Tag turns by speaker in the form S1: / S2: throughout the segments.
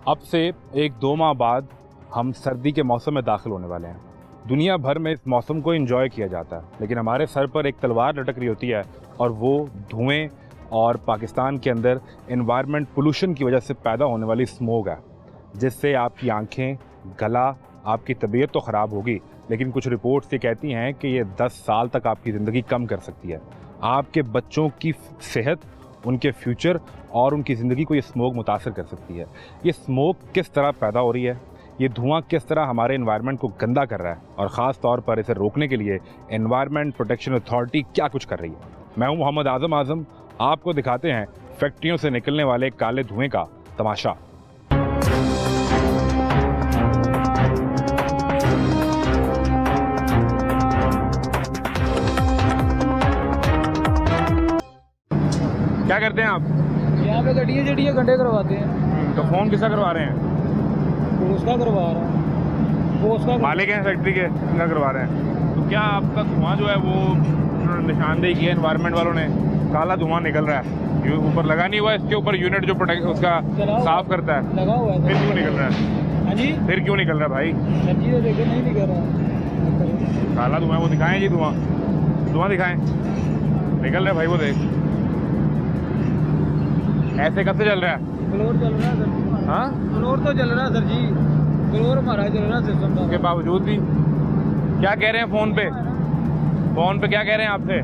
S1: अब से 1-2 माह बाद हम सर्दी के मौसम में दाखिल होने वाले हैं। दुनिया भर में इस मौसम को एंजॉय किया जाता है, लेकिन हमारे सर पर एक तलवार लटक रही होती है और वो धुएं और पाकिस्तान के अंदर एनवायरनमेंट पोल्यूशन की वजह से पैदा होने वाली स्मोक है, जिससे आपकी आंखें, गला, आपकी तबीयत तो ख़राब होगी, लेकिन कुछ रिपोर्ट्स ये कहती हैं कि ये 10 साल तक आपकी ज़िंदगी कम कर सकती है। आपके बच्चों की सेहत, उनके फ्यूचर और उनकी ज़िंदगी को ये स्मोक मुतासर कर सकती है। ये स्मोक किस तरह पैदा हो रही है, ये धुआं किस तरह हमारे एनवायरनमेंट को गंदा कर रहा है और ख़ास तौर पर इसे रोकने के लिए एनवायरनमेंट प्रोटेक्शन अथॉरिटी क्या कुछ कर रही है। मैं हूं मोहम्मद आज़म, आपको दिखाते हैं फैक्ट्रियों से निकलने वाले काले धुएं का तमाशा। क्या करते हैं आप?
S2: यहाँ पे गड्डियाँ गड्ढे करवाते हैं।
S1: तो फ़ोन किसका करवा रहे हैं?
S2: उसका करवा रहा है, वो उसका
S1: मालिक हैं फैक्ट्री के, इनका करवा रहे हैं। तो क्या आपका धुआं जो है वो निशानदेही की है एनवायरनमेंट वालों ने, काला धुआं निकल रहा है, ये ऊपर लगा नहीं हुआ है, इसके ऊपर यूनिट जो प्रोटेक्ट उसका साफ करता है,
S2: लगा हुआ है,
S1: फिर क्यों निकल रहा है?
S2: हाँ जी,
S1: फिर क्यों निकल रहा है भाई?
S2: सब्जी तो देखे नहीं निकल रहा।
S1: काला धुआं वो दिखाएं जी, धुआं दिखाएं, निकल रहा है भाई, वो देख। ऐसे कब से चल रहा है?
S2: फ्लोर चल रहा है सर।
S1: हाँ,
S2: फ्लोर तो चल रहा है सर जी, फ्लोर हमारा चल रहा है सिस्टम।
S1: उसके बावजूद भी क्या कह रहे हैं फ़ोन पे क्या कह रहे हैं आपसे?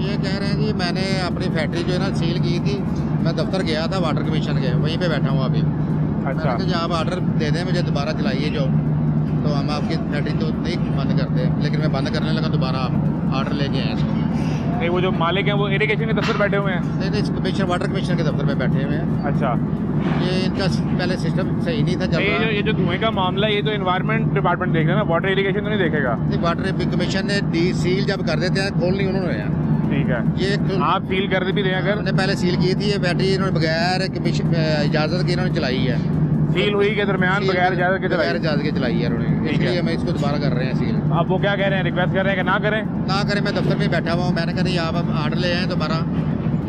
S3: ये कह रहे हैं जी मैंने अपनी फैक्ट्री जो है ना सील की थी, मैं दफ्तर गया था वाटर कमीशन के, वहीं पे बैठा हूँ अभी।
S1: अच्छा,
S3: मैंने कहा आप ऑर्डर दे दें मुझे, दोबारा चलाइए जो, तो हम आपकी फैक्ट्री तो नहीं बंद करते, लेकिन मैं बंद करने लगा, दोबारा आप ऑर्डर लेके आए इसको।
S1: नहीं, वो जो मालिक हैं वो इरिगेशन के दफ्तर बैठे हुए हैं?
S3: नहीं, कमीशन वाटर कमीशन के दफ्तर में बैठे हुए हैं।
S1: अच्छा,
S3: ये इनका पहले सिस्टम सही नहीं था चल रहा।
S1: ये जो धुएं का मामला है, ये तो एनवायरनमेंट डिपार्टमेंट देख रहे हैं ना, वाटर इरिगेशन तो नहीं देखेगा?
S3: नहीं, वाटर कमीशन ने डी सील जब कर देते हैं, खोल नहीं उन्होंने है।
S1: ठीक है,
S3: ये
S1: आप सील कर भी दें अगर?
S3: उन्होंने पहले सील की थी, ये बैटरी इन्होंने बगैर कमीशन इजाज़त के इन्होंने चलाई है।
S1: सील हुई के दरमियान बगैर इजाज़त के
S3: बगैर इजाज़त के चलाई है उन्होंने, इसलिए हम इसको दोबारा कर रहे हैं सील।
S1: अब वो क्या कह रहे हैं, रिक्वेस्ट कर रहे हैं कि ना करें?
S3: ना करें, मैं दफ्तर में बैठा हुआ हूँ, मैंने कहा नहीं आप ऑर्डर ले आए दोबारा,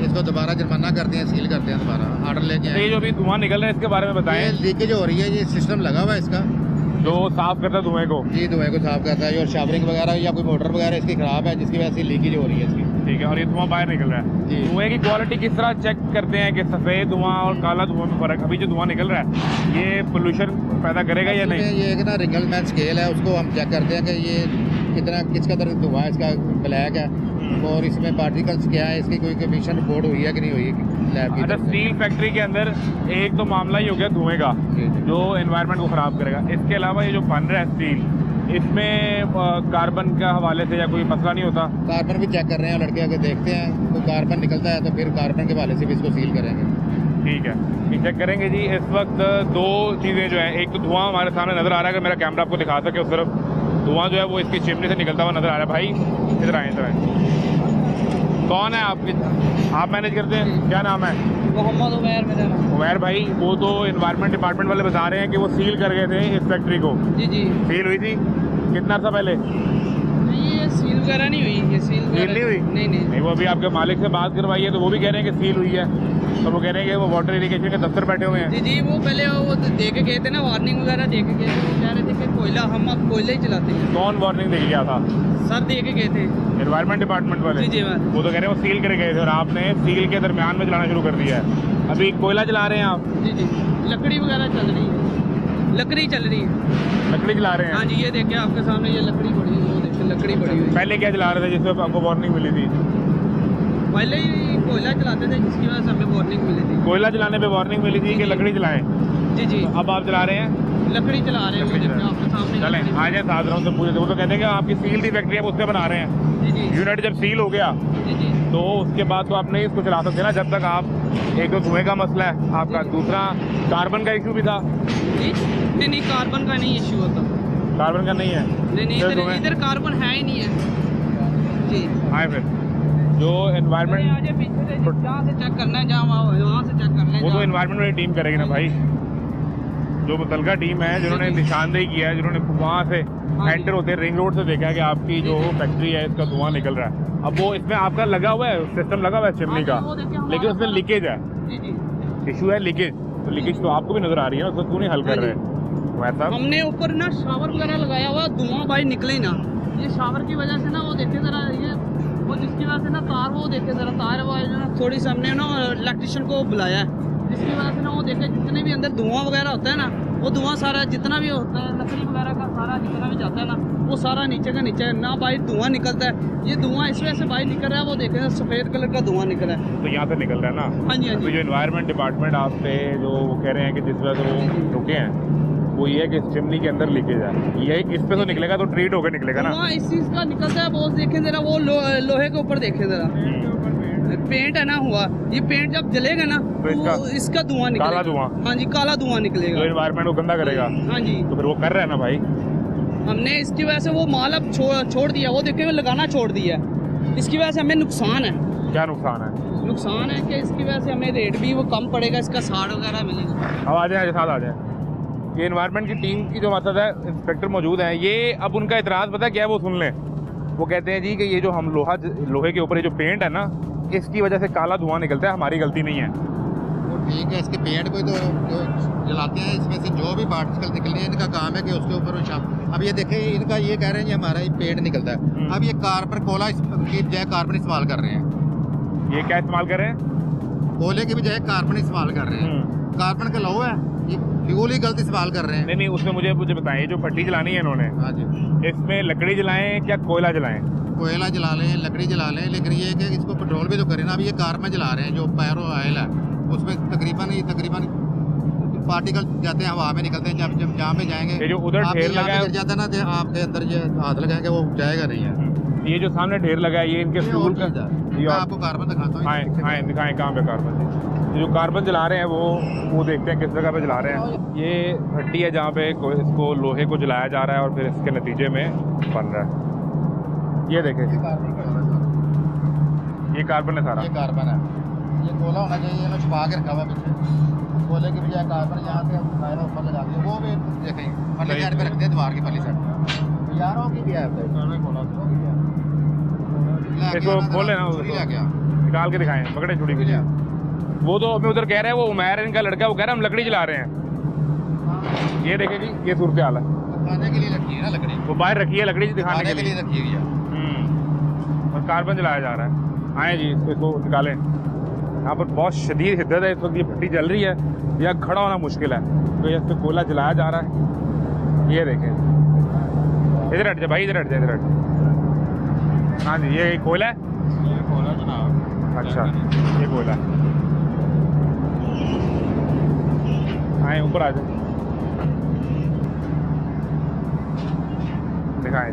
S3: इसको दोबारा जुर्माना करते हैं, सील करते हैं, दोबारा ऑर्डर लेके आए।
S1: ये जो अभी धुआं निकल रहा है इसके बारे में बताएं।
S3: ये लीकेज हो रही है, ये सिस्टम लगा हुआ है इसका,
S1: जो साफ करता है धुएं को?
S3: जी, धुएं को साफ करता है, और शावरिंग वगैरह या कोई मोटर वगैरह इसकी ख़राब है, जिसकी वजह से लीकेज हो रही है इसकी।
S1: ठीक है, और ये धुआं बाहर निकल रहा है।
S3: जी।
S1: धुएं की क्वालिटी किस तरह चेक करते हैं कि सफ़ेद धुआं और काला धुआं में फ़र्क? अभी जो धुआं निकल रहा है ये पोल्यूशन पैदा करेगा या नहीं?
S3: ये एक ना रिंगलमैन स्केल है, उसको हम चेक करते हैं कि ये कितना किस कदर धुआं है, इसका ब्लैक है, और इसमें पार्टिकल्स क्या है, इसकी कोई कमीशन रिपोर्ट हुई है कि नहीं हुई लैब की?
S1: अच्छा, स्टील फैक्ट्री के अंदर एक तो मामला ही हो गया धुएं का, जो एनवायरनमेंट को ख़राब करेगा। इसके अलावा ये जो बन रहा है स्टील, इसमें कार्बन के हवाले से या कोई मसला नहीं होता?
S3: कार्बन भी चेक कर रहे हैं लड़के, अगर देखते हैं तो कार्बन निकलता है तो फिर कार्बन के हवाले से भी इसको सील करेंगे।
S1: ठीक है, ये चेक करेंगे जी। इस वक्त दो चीज़ें जो है, एक तो धुआं हमारे सामने नज़र आ रहा है, अगर मेरा कैमरा आपको दिखा सके उस तरफ, धुआं जो है वो इसकी चिमनी से निकलता हुआ नज़र आ रहा है। भाई इधर आए, इधर आए। कौन है आपके, आप मैनेज करते हैं? क्या नाम है?
S2: मोहम्मद उमैर मेरा नाम।
S1: उमैर भाई, वो तो एनवायरनमेंट डिपार्टमेंट वाले बता रहे हैं कि वो सील कर गए थे इस फैक्ट्री को।
S2: जी जी,
S1: सील हुई थी कितना अर्सा पहले?
S2: नहीं ये सील वगैरह नहीं हुई, ये सील
S1: नहीं हुई? नहीं, वो अभी आपके मालिक से बात करवाई है तो वो भी कह रहे हैं कि सील हुई है, तो वो कह रहे हैं कि वो वाटर इरिगेशन के दफ्तर बैठे हुए हैं।
S2: जी जी, वो पहले वो दे के गए थे ना, वार्निंग वगैरह दे के गए थे, वो कह रहे थे कि कोयला, हम अब कोयला ही चलाते हैं।
S1: कौन वार्निंग दे गया था?
S2: सर दे के गए थे
S1: एनवायरनमेंट डिपार्टमेंट वाले।
S2: जी जी,
S1: वो तो कह रहे हैं वो सील कर गए थे और आपने सील के दरमियान में चलाना शुरू कर दिया है। अभी कोयला चला रहे हैं आप?
S2: जी जी, लकड़ी वगैरह चल रही है, लकड़ी चल रही है।
S1: लकड़ी चला रहे हैं?
S2: हाँ जी, ये देखिए आपके सामने ये लकड़ी पड़ी है, वो देखिए लकड़ी पड़ी हुई है।
S1: पहले क्या चला रहे थे जिसमें आपको वार्निंग मिली थी?
S2: पहले ही कोयला चलाते थे, जिसकी वजह से हमें वार्निंग मिली थी।
S1: कोयला चलाने पे वार्निंग मिली थी कि लकड़ी चलाएं?
S2: जी जी,
S1: तो अब आप चला रहे हैं
S2: लकड़ी चला रहे हैं, वो देखिए आपके सामने।
S1: चलें, आ जाए साथ से पूछे थे। वो तो कहते हैं कि आपकी सील थी फैक्ट्री, आप उससे बना रहे हैं।
S2: जी जी
S1: यूनिट जब सील हो गया
S2: जी जी,
S1: तो उसके बाद तो आप नहीं इसको चला सकते ना, जब तक आप, एक तो धुएं का मसला है आपका, दूसरा कार्बन का इशू भी था।
S2: जी नहीं, कार्बन का नहीं इशू होता।
S1: कार्बन का नहीं है?
S2: नहीं, इधर कार्बन है ही नहीं है जी।
S1: आए फिर जो एनवायरनमेंट,
S2: पीछे से जहाँ से चेक करना है, वहाँ से चेक कर लें।
S1: वो तो एनवायरनमेंट वाली टीम करेगी ना भाई, जो मुतलका टीम है जिन्होंने निशानदेही किया है, जिन्होंने वहाँ से एंटर होते रिंग रोड से देखा है कि आपकी जो फैक्ट्री है इसका धुआं निकल रहा है। अब वो इसमें आपका लगा हुआ है, सिस्टम लगा हुआ है चिमनी का, लेकिन उसमें लीकेज है, इशू है लीकेज। तो लीकेज तो आपको भी नजर आ रही है ना, उसको क्यों नहीं हल कर रहे उमैर साहब?
S2: हमने ऊपर ना शावर वगैरह लगाया हुआ, धुआं भाई निकले ही ना। ये शावर की वजह से ना वो देखे जरा, ये वो जिसकी वजह से ना तार, वो देखे जरा तार वो ना थोड़ी सी हमने ना इलेक्ट्रिशियन को बुलाया है, जिसकी वजह से ना वो देखे जितने भी अंदर धुआं वगैरह होता है ना, वो धुआं सारा जितना भी होता है लकड़ी वगैरह का सारा जितना भी जाता है ना, वो सारा नीचे का नीचे ना भाई धुआं निकलता है। ये धुआं इस वजह से भाई निकल रहा है, वो देखे सफ़ेद कलर का धुआं निकल रहा है।
S1: तो यहाँ से निकल रहा है ना?
S2: हाँ जी हाँ
S1: तो
S2: जी।
S1: जो इन्वायरमेंट डिपार्टमेंट आप पे जो वो कह रहे हैं कि जिस वजह से वो रुके हैं, वो ये है कि इस चिमनी के अंदर लीकेज है, ये इस पे तो निकलेगा तो ट्रीट होकर निकलेगा ना?
S2: धुआं इस चीज़ का निकलता है, वो देखें जरा, वो लोहे के ऊपर देखें जरा, पेंट है ना हुआ, ये पेंट जब जलेगा ना तो इसका धुआं निकलेगा,
S1: काला धुआं।
S2: हाँ जी काला धुआं निकलेगा,
S1: जो इन्वायरमेंट को गंदा करेगा।
S2: हाँ जी।
S1: तो फिर वो कर रहा है ना भाई?
S2: हमने इसकी वजह से वो माल अब छोड़ दिया, वो देखे हुए लगाना छोड़ दिया है, इसकी वजह से हमें नुकसान है।
S1: क्या नुकसान है?
S2: नुकसान है कि इसकी वजह से हमें रेट भी वो कम पड़ेगा, इसका साड़ वगैरह मिलेगा।
S1: अब आ जाए साथ आ जाए। ये इन्वायरमेंट की टीम की जो मतलब है इंस्पेक्टर मौजूद हैं, ये अब उनका इतराज़ पता क्या है, वो सुन लें। वो कहते हैं जी कि ये जो हम लोहे के ऊपर ये जो पेंट है ना, इसकी वजह से काला धुआं निकलता है, हमारी गलती नहीं है।
S3: वो ठीक है, इसके पेंट को तो जो जलाते हैं, इसमें से जो भी पार्टिकल निकल रहे हैं, इनका काम है कि उसके ऊपर अब ये देखें, इनका ये कह रहे हैं कि हमारा ये पेंट निकलता है। अब ये कार्बन कोला की बजाय कार्बन इस्तेमाल कर रहे हैं।
S1: ये क्या इस्तेमाल कर रहे हैं?
S3: कोयले की बजाय कार्बन इस्तेमाल कर रहे हैं। कार्बन का लौ है, ये फ्यूल ही गलत इस्तेमाल कर रहे हैं।
S1: नहीं, उसमें मुझे बताएं, जो भट्टी जलानी है इन्होंने,
S3: हाँ जी,
S1: इसमें लकड़ी जलाएं क्या कोयला जलाएं?
S3: कोयला जला लें, लकड़ी जला लें, लेकिन ये है कि इसको पेट्रोल भी तो करें ना। अब ये कार में जला रहे हैं, जो पैरो ऑयल है उसमें तकरीबन पार्टिकल जाते हैं, हवा में निकलते हैं। जब जहाँ पे जाएंगे,
S1: ये जो उधर ढेर लगा है,
S3: गिर जाता है ना, तो आपके अंदर ये हाथ लगाएंगे, वो जाएगा नहीं है।
S1: ये जो सामने ढेर लगा है, ये इनके फ्यूल का।
S3: मैं आपको कार्बन दिखाता हूँ।
S1: हाँ, दिखाएं कहाँ पे कार्बन। जो कार्बन जला रहे हैं वो देखते हैं किस जगह पे जला रहे हैं। ये भट्टी है जहाँ पे इसको लोहे को जलाया जा रहा है और फिर इसके नतीजे में बन रहा है। ये देखें, ये कार्बन है सारा।
S3: ये कार्बन है, ये कोला होना चाहिए, ये छुपा के रखा हुआ पीछे। कोयले की बजाय कार्बन यहाँ से दायरा ऊपर लगा दिया, वो भी देखें पल्ली साइड पे रखते हैं, दीवार की पल्ली साइड। यारों की भी है,
S1: इसको खोले ना, निकाल के दिखाएं, पकड़े छुड़ी को। वो तो अभी उधर कह रहे हैं, वो उमैर इनका लड़का, वो कह रहा है हम लकड़ी जला रहे हैं। ये देखें जी, ये सूरत हाल है।
S3: खाने के लिए रखी है ना लकड़ी,
S1: वो बाहर रखी है लकड़ी दिखाने के लिए
S3: रखी हुई है।
S1: और कार्बन जलाया जा रहा है। आए जी, इसको निकालें। यहाँ पर बहुत शदीद हिद्दत है इस वक्त, ये भट्टी जल रही है, यहाँ खड़ा होना मुश्किल है, तो इस पर कोयला जलाया जा रहा है। ये देखें, इधर हट जाए भाई, इधर हट जाए, इधर हट जाए। हाँ जी, ये कोयला है।
S3: ये कोयला जनाब।
S1: अच्छा, ये कोयला है। आए ऊपर आ जाए, दिखाएं।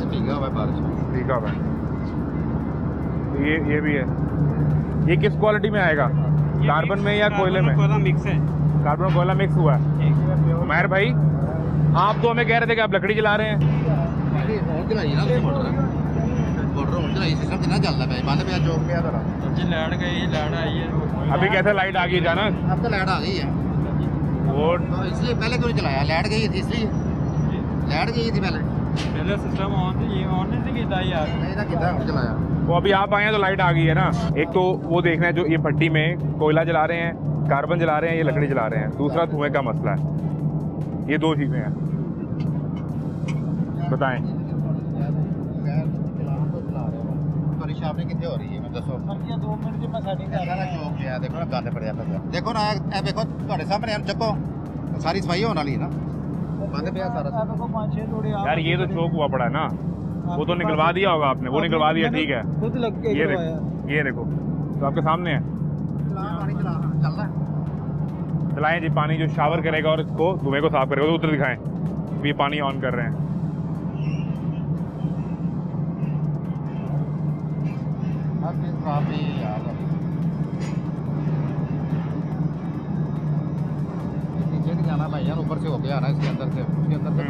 S3: भीगा हुआ है बारिश में,
S1: भीगा हुआ है। ये भी है। ये किस क्वालिटी में आएगा, कार्बन में या कोयले में?
S2: कोयला मिक्स है,
S1: कार्बन कोयला मिक्स हुआ है। उमैर भाई, आप तो हमें कह रहे थे कि आप लकड़ी जला रहे हैं। अभी कैसे लाइट आ गई जाना?
S3: अब तो लाइट आ गई है,
S1: वो
S3: तो इसलिए पहले क्यों नहीं चलाया? लाइट गई थी इसलिए, लाइट गई थी पहले
S2: सिस्टम ऑन थी, ये ऑन नहीं किया यार,
S3: नहीं ना कितना चलाया।
S1: वो अभी आप आए हैं तो लाइट आ गई है ना। एक तो वो देखना है जो ये भट्टी में कोयला जला रहे हैं, कार्बन जला रहे हैं, ये लकड़ी जला रहे हैं। दूसरा धुएं का मसला है। ये दो चीज़ें हैं, बताएं।
S3: परेशानी कितनी हो रही है, मैं दसो 2 मिनट में सेटिंग कर रहा है। चौक गया, देखो ना गाने पड़े हैं। देखो ना, ए देखो तुम्हारे सामने यार, चको सारी सफाई होने वाली है ना, बंद पे सारा।
S1: यार ये तो चौक हुआ पड़ा है ना, वो तो निकलवा दिया होगा आपने, वो निकलवा दिया, ठीक है।
S2: खुद लग के
S1: ये देखो तो आपके सामने है।
S3: चल रहा है,
S1: चलाएं जी, पानी जो शावर करेगा और इसको धुएं को साफ करेगा, तो उधर दिखाएं। ये पानी ऑन कर रहे हैं।
S3: जाना भाई यार, ऊपर से हो गया ना, इसके अंदर से, उसके अंदर से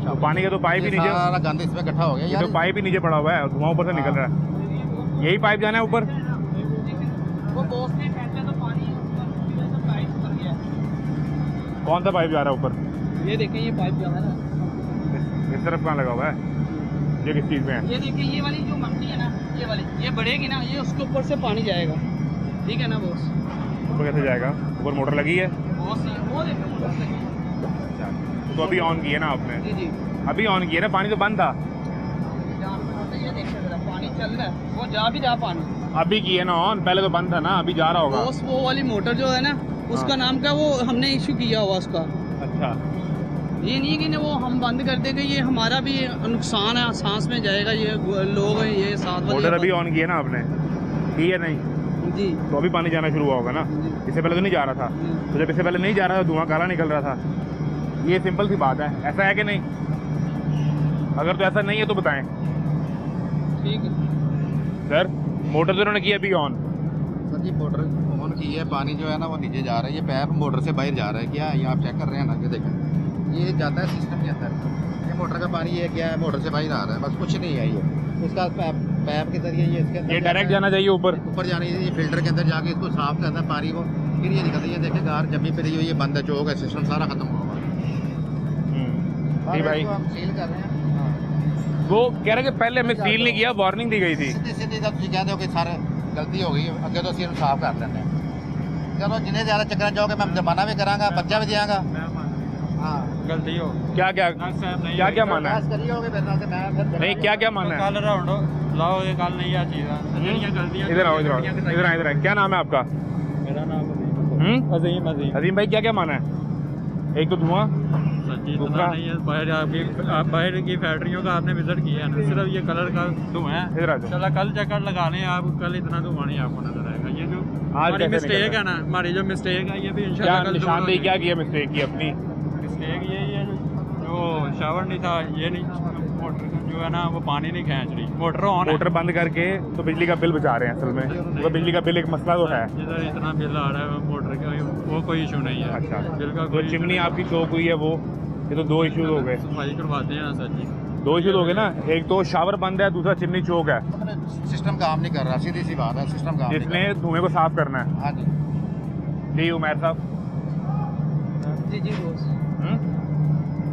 S1: तो पानी का तो पाइप ही नीचे,
S3: सारा गंद इसमें इकट्ठा हो गया
S1: ये
S3: यार।
S1: तो पाइप ही नीचे पड़ा हुआ है और धुआं ऊपर से निकल रहा है। यही पाइप जाना है ऊपर।
S2: वो दोस्त ने पहले तो पानी पाइप कर गया।
S1: कौन सा पाइप जा रहा है ऊपर?
S2: ये देखें, ये पाइप जा रहा है
S1: इस तरफ कहाँ लगा हुआ है? ये किस चीज़ में है?
S2: ये देखिए, ये वाली जो मट्टी है ना, ये वाली, ये बढ़ेगी ना, ये उसके ऊपर से पानी जाएगा, ठीक है ना बॉस?
S1: ऊपर कैसे जाएगा? ऊपर मोटर लगी है?
S2: वो देखो मोटर लगी है।
S1: अच्छा, तो अभी ऑन की है ना आपने?
S2: जी जी,
S1: अभी ऑन किया ना, पानी तो बंद था।
S2: यहाँ पे मोटर ये देखिए जरा, पानी चल रहा है, वो जा भी रहा पानी।
S1: अभी की है ना ऑन, पहले तो बंद था ना, अभी जा रहा होगा।
S2: वो वाली मोटर जो है ना, उसका नाम क्या, वो हमने इशू किया हुआ उसका।
S1: अच्छा,
S2: ये नहीं कि ना वो हम बंद कर देंगे, ये हमारा भी नुकसान है, सांस में जाएगा, ये लोग हैं ये साथ वाले।
S1: मोटर अभी ऑन की है ना आपने? की है नहीं?
S2: जी
S1: तो अभी पानी जाना शुरू हुआ होगा ना?
S2: जी।
S1: इससे पहले तो नहीं जा रहा था। तो जब इससे पहले नहीं जा रहा था, धुआं काला निकल रहा था। ये सिंपल सी बात है, ऐसा है कि नहीं? अगर तो ऐसा नहीं है तो बताएं
S2: ठीक है
S3: सर।
S1: मोटर तो उन्होंने की अभी on.
S3: Sir ji motor on की है, पानी जो है ना वो नीचे जा रहा है, ये पैप मोटर से बाहर जा रहा है। क्या ये आप चेक कर रहे हैं ना, ये देखें, ये जाता है सिस्टम के अंदर। ये मोटर का पानी ये क्या है, मोटर से बाहर आ रहा है, बस कुछ नहीं है। ये इसका पैप के जरिए ये इसके अंदर
S1: ये डायरेक्ट जाना चाहिए ऊपर।
S3: ऊपर जाना चाहिए, ये फिल्टर के अंदर जाके इसको साफ करता है पानी को, फिर ये निकलता है। ये देखें गार जमी फिर ये बंद है, चौक है, सिस्टम सारा खत्म हुआ हुआ है।
S1: नहीं भाई,
S3: इसको हम सील कर रहे हैं।
S1: वो कह रहे कि पहले हमें सील नहीं किया, वार्निंग दी गई थी।
S3: सीधी सीधी जब तुम कहते हो कि सर गलती हो गई, अगे तो सील साफ कर देते हैं। चलो जिन्हें ज़्यादा चक्कर जाओगे मैं जुर्माना भी करांगा, बच्चा भी दियांगा। हाँ
S4: गलती हो
S1: क्या क्या क्या क्या माना है? नहीं, क्या क्या माना है?
S4: कल राउंड लाओ, ये कल नहीं आ चीज़ गलतियाँ।
S1: इधर आओ, इधर आओ, इधर आओ, इधर आओ। क्या नाम है आपका?
S4: मेरा नाम अजीम अजीम।
S1: अजीम भाई, क्या क्या माना है? एक तो धुआं,
S4: सच्ची
S1: दूसरा?
S4: इतना नहीं है, बाहर की फैक्ट्रियों का आपने विजिट किया है ना, सिर्फ ये कलर का धुआं है।
S1: इधर आ जाओ।
S4: चला कल चक्कर लगाने आप, कल इतना धुआं नहीं आपको नजर आएगा। ये जो
S1: आज
S4: हमारी
S1: कैसे
S4: मिस्टेक
S1: निकल
S4: है ना, हमारी जो मिस्टेक है, ये भी
S1: क्या
S4: इंशाल्लाह कल दूर हो
S1: निशानदेही क्या
S4: जाएगी।
S1: किया मिस्टेक की अपनी?
S4: मिस्टेक यही है जो शावर नहीं था, ये नहीं, मोटर जो है ना वो पानी नहीं खींच रही, मोटर ऑन है।
S1: मोटर बंद करके तो बिजली का बिल बचा रहे हैं असल में। तो बिजली का बिल एक मसला तो है।
S4: जिधर इतना बिल आ रहा है मोटर का, वो कोई इशू नहीं है।
S1: अच्छा,
S4: बिल का
S1: जो
S4: कोई
S1: चिमनी आपकी चौक हुई है वो, ये तो दो इश्यूज हो गए।
S4: सफाई करवाते हैं ना सर जी।
S1: दो इश्यूज हो गए ना, एक तो शावर बंद है, दूसरा चिमनी चौक है,
S3: सिस्टम काम नहीं कर रहा, सीधी सी बात है, सिस्टम काम नहीं कर
S1: जिसने धुएं को साफ करना है।
S3: रहा। हाँ जी
S1: जी उमैर साहब।
S2: जी जी बॉस।
S1: हम्म?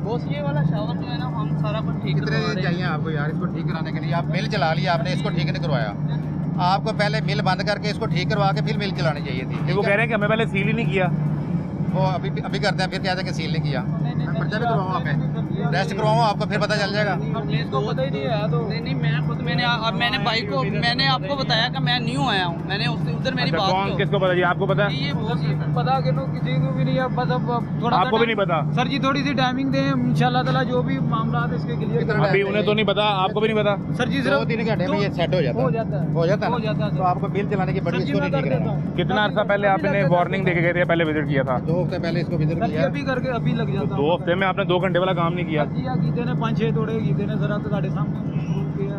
S2: बॉस ये वाला शावर जो है ना, हम सारा कुछ ठीक
S3: कितने
S2: करवा
S3: दिन
S2: रहे हैं।
S3: चाहिए आपको यार इसको ठीक कराने के लिए? आप मिल चला लिया आपने, इसको ठीक नहीं करवाया। आपको पहले मिल बंद करके इसको ठीक करवा के फिर मिल चलानी चाहिए थी।
S1: ये वो कह रहे हैं कि हमें पहले सील ही नहीं किया।
S3: वो अभी करते हैं, फिर कहते हैं कि सील नहीं किया। मैं पर्चा भी करवाऊँ आप पे, टेस्ट करवाऊँ आपको, फिर पता चल जाएगा।
S2: इसको पता ही नहीं है तो नहीं मैं खुद मैंने बाइक को मैंने आपको बताया कि मैं न्यू आया हूँ, मैंने उससे उधर मेरी
S1: अच्छा,
S2: बात
S1: कौन
S2: की।
S1: किसको पता? जी आपको पता है?
S2: ये बहुत ही
S4: पता कि किसी को भी नहीं है, बस अब थोड़ा
S1: आपको भी नहीं पता?
S4: सर जी थोड़ी सी टाइमिंग दें, इंशाल्लाह ताला जो भी मामला है इसके क्लियर
S3: कितना
S1: अभी उन्हें तो नहीं पता, आपको भी नहीं पता?
S4: सर जी
S3: 2-3 घंटे में ये सेट हो जाता है।
S4: हो जाता है।
S3: हो जाता है
S4: हो जाता है,
S3: ना?
S4: सर।
S3: तो आपको बिल चलाने की बड़ी
S4: सर जी
S3: इसको
S4: मैं
S3: नहीं
S4: कर
S3: ठीक
S4: देता
S3: रहना।
S4: हूँ।
S1: कितना अर्सा पहले आपने वार्निंग दे के गए थे, पहले विजिट किया था?
S3: 2 हफ्ते पहले इसको विजिट
S4: सर जी
S3: किया।
S4: अभी करके अभी लग
S1: तो
S4: जाता
S1: 2 हफ्ते में आपने 2 घंटे वाला काम नहीं किया?
S4: जी गीते ने 5-6 तोड़े गीते ने सर तो साढ़े सामने prove किया।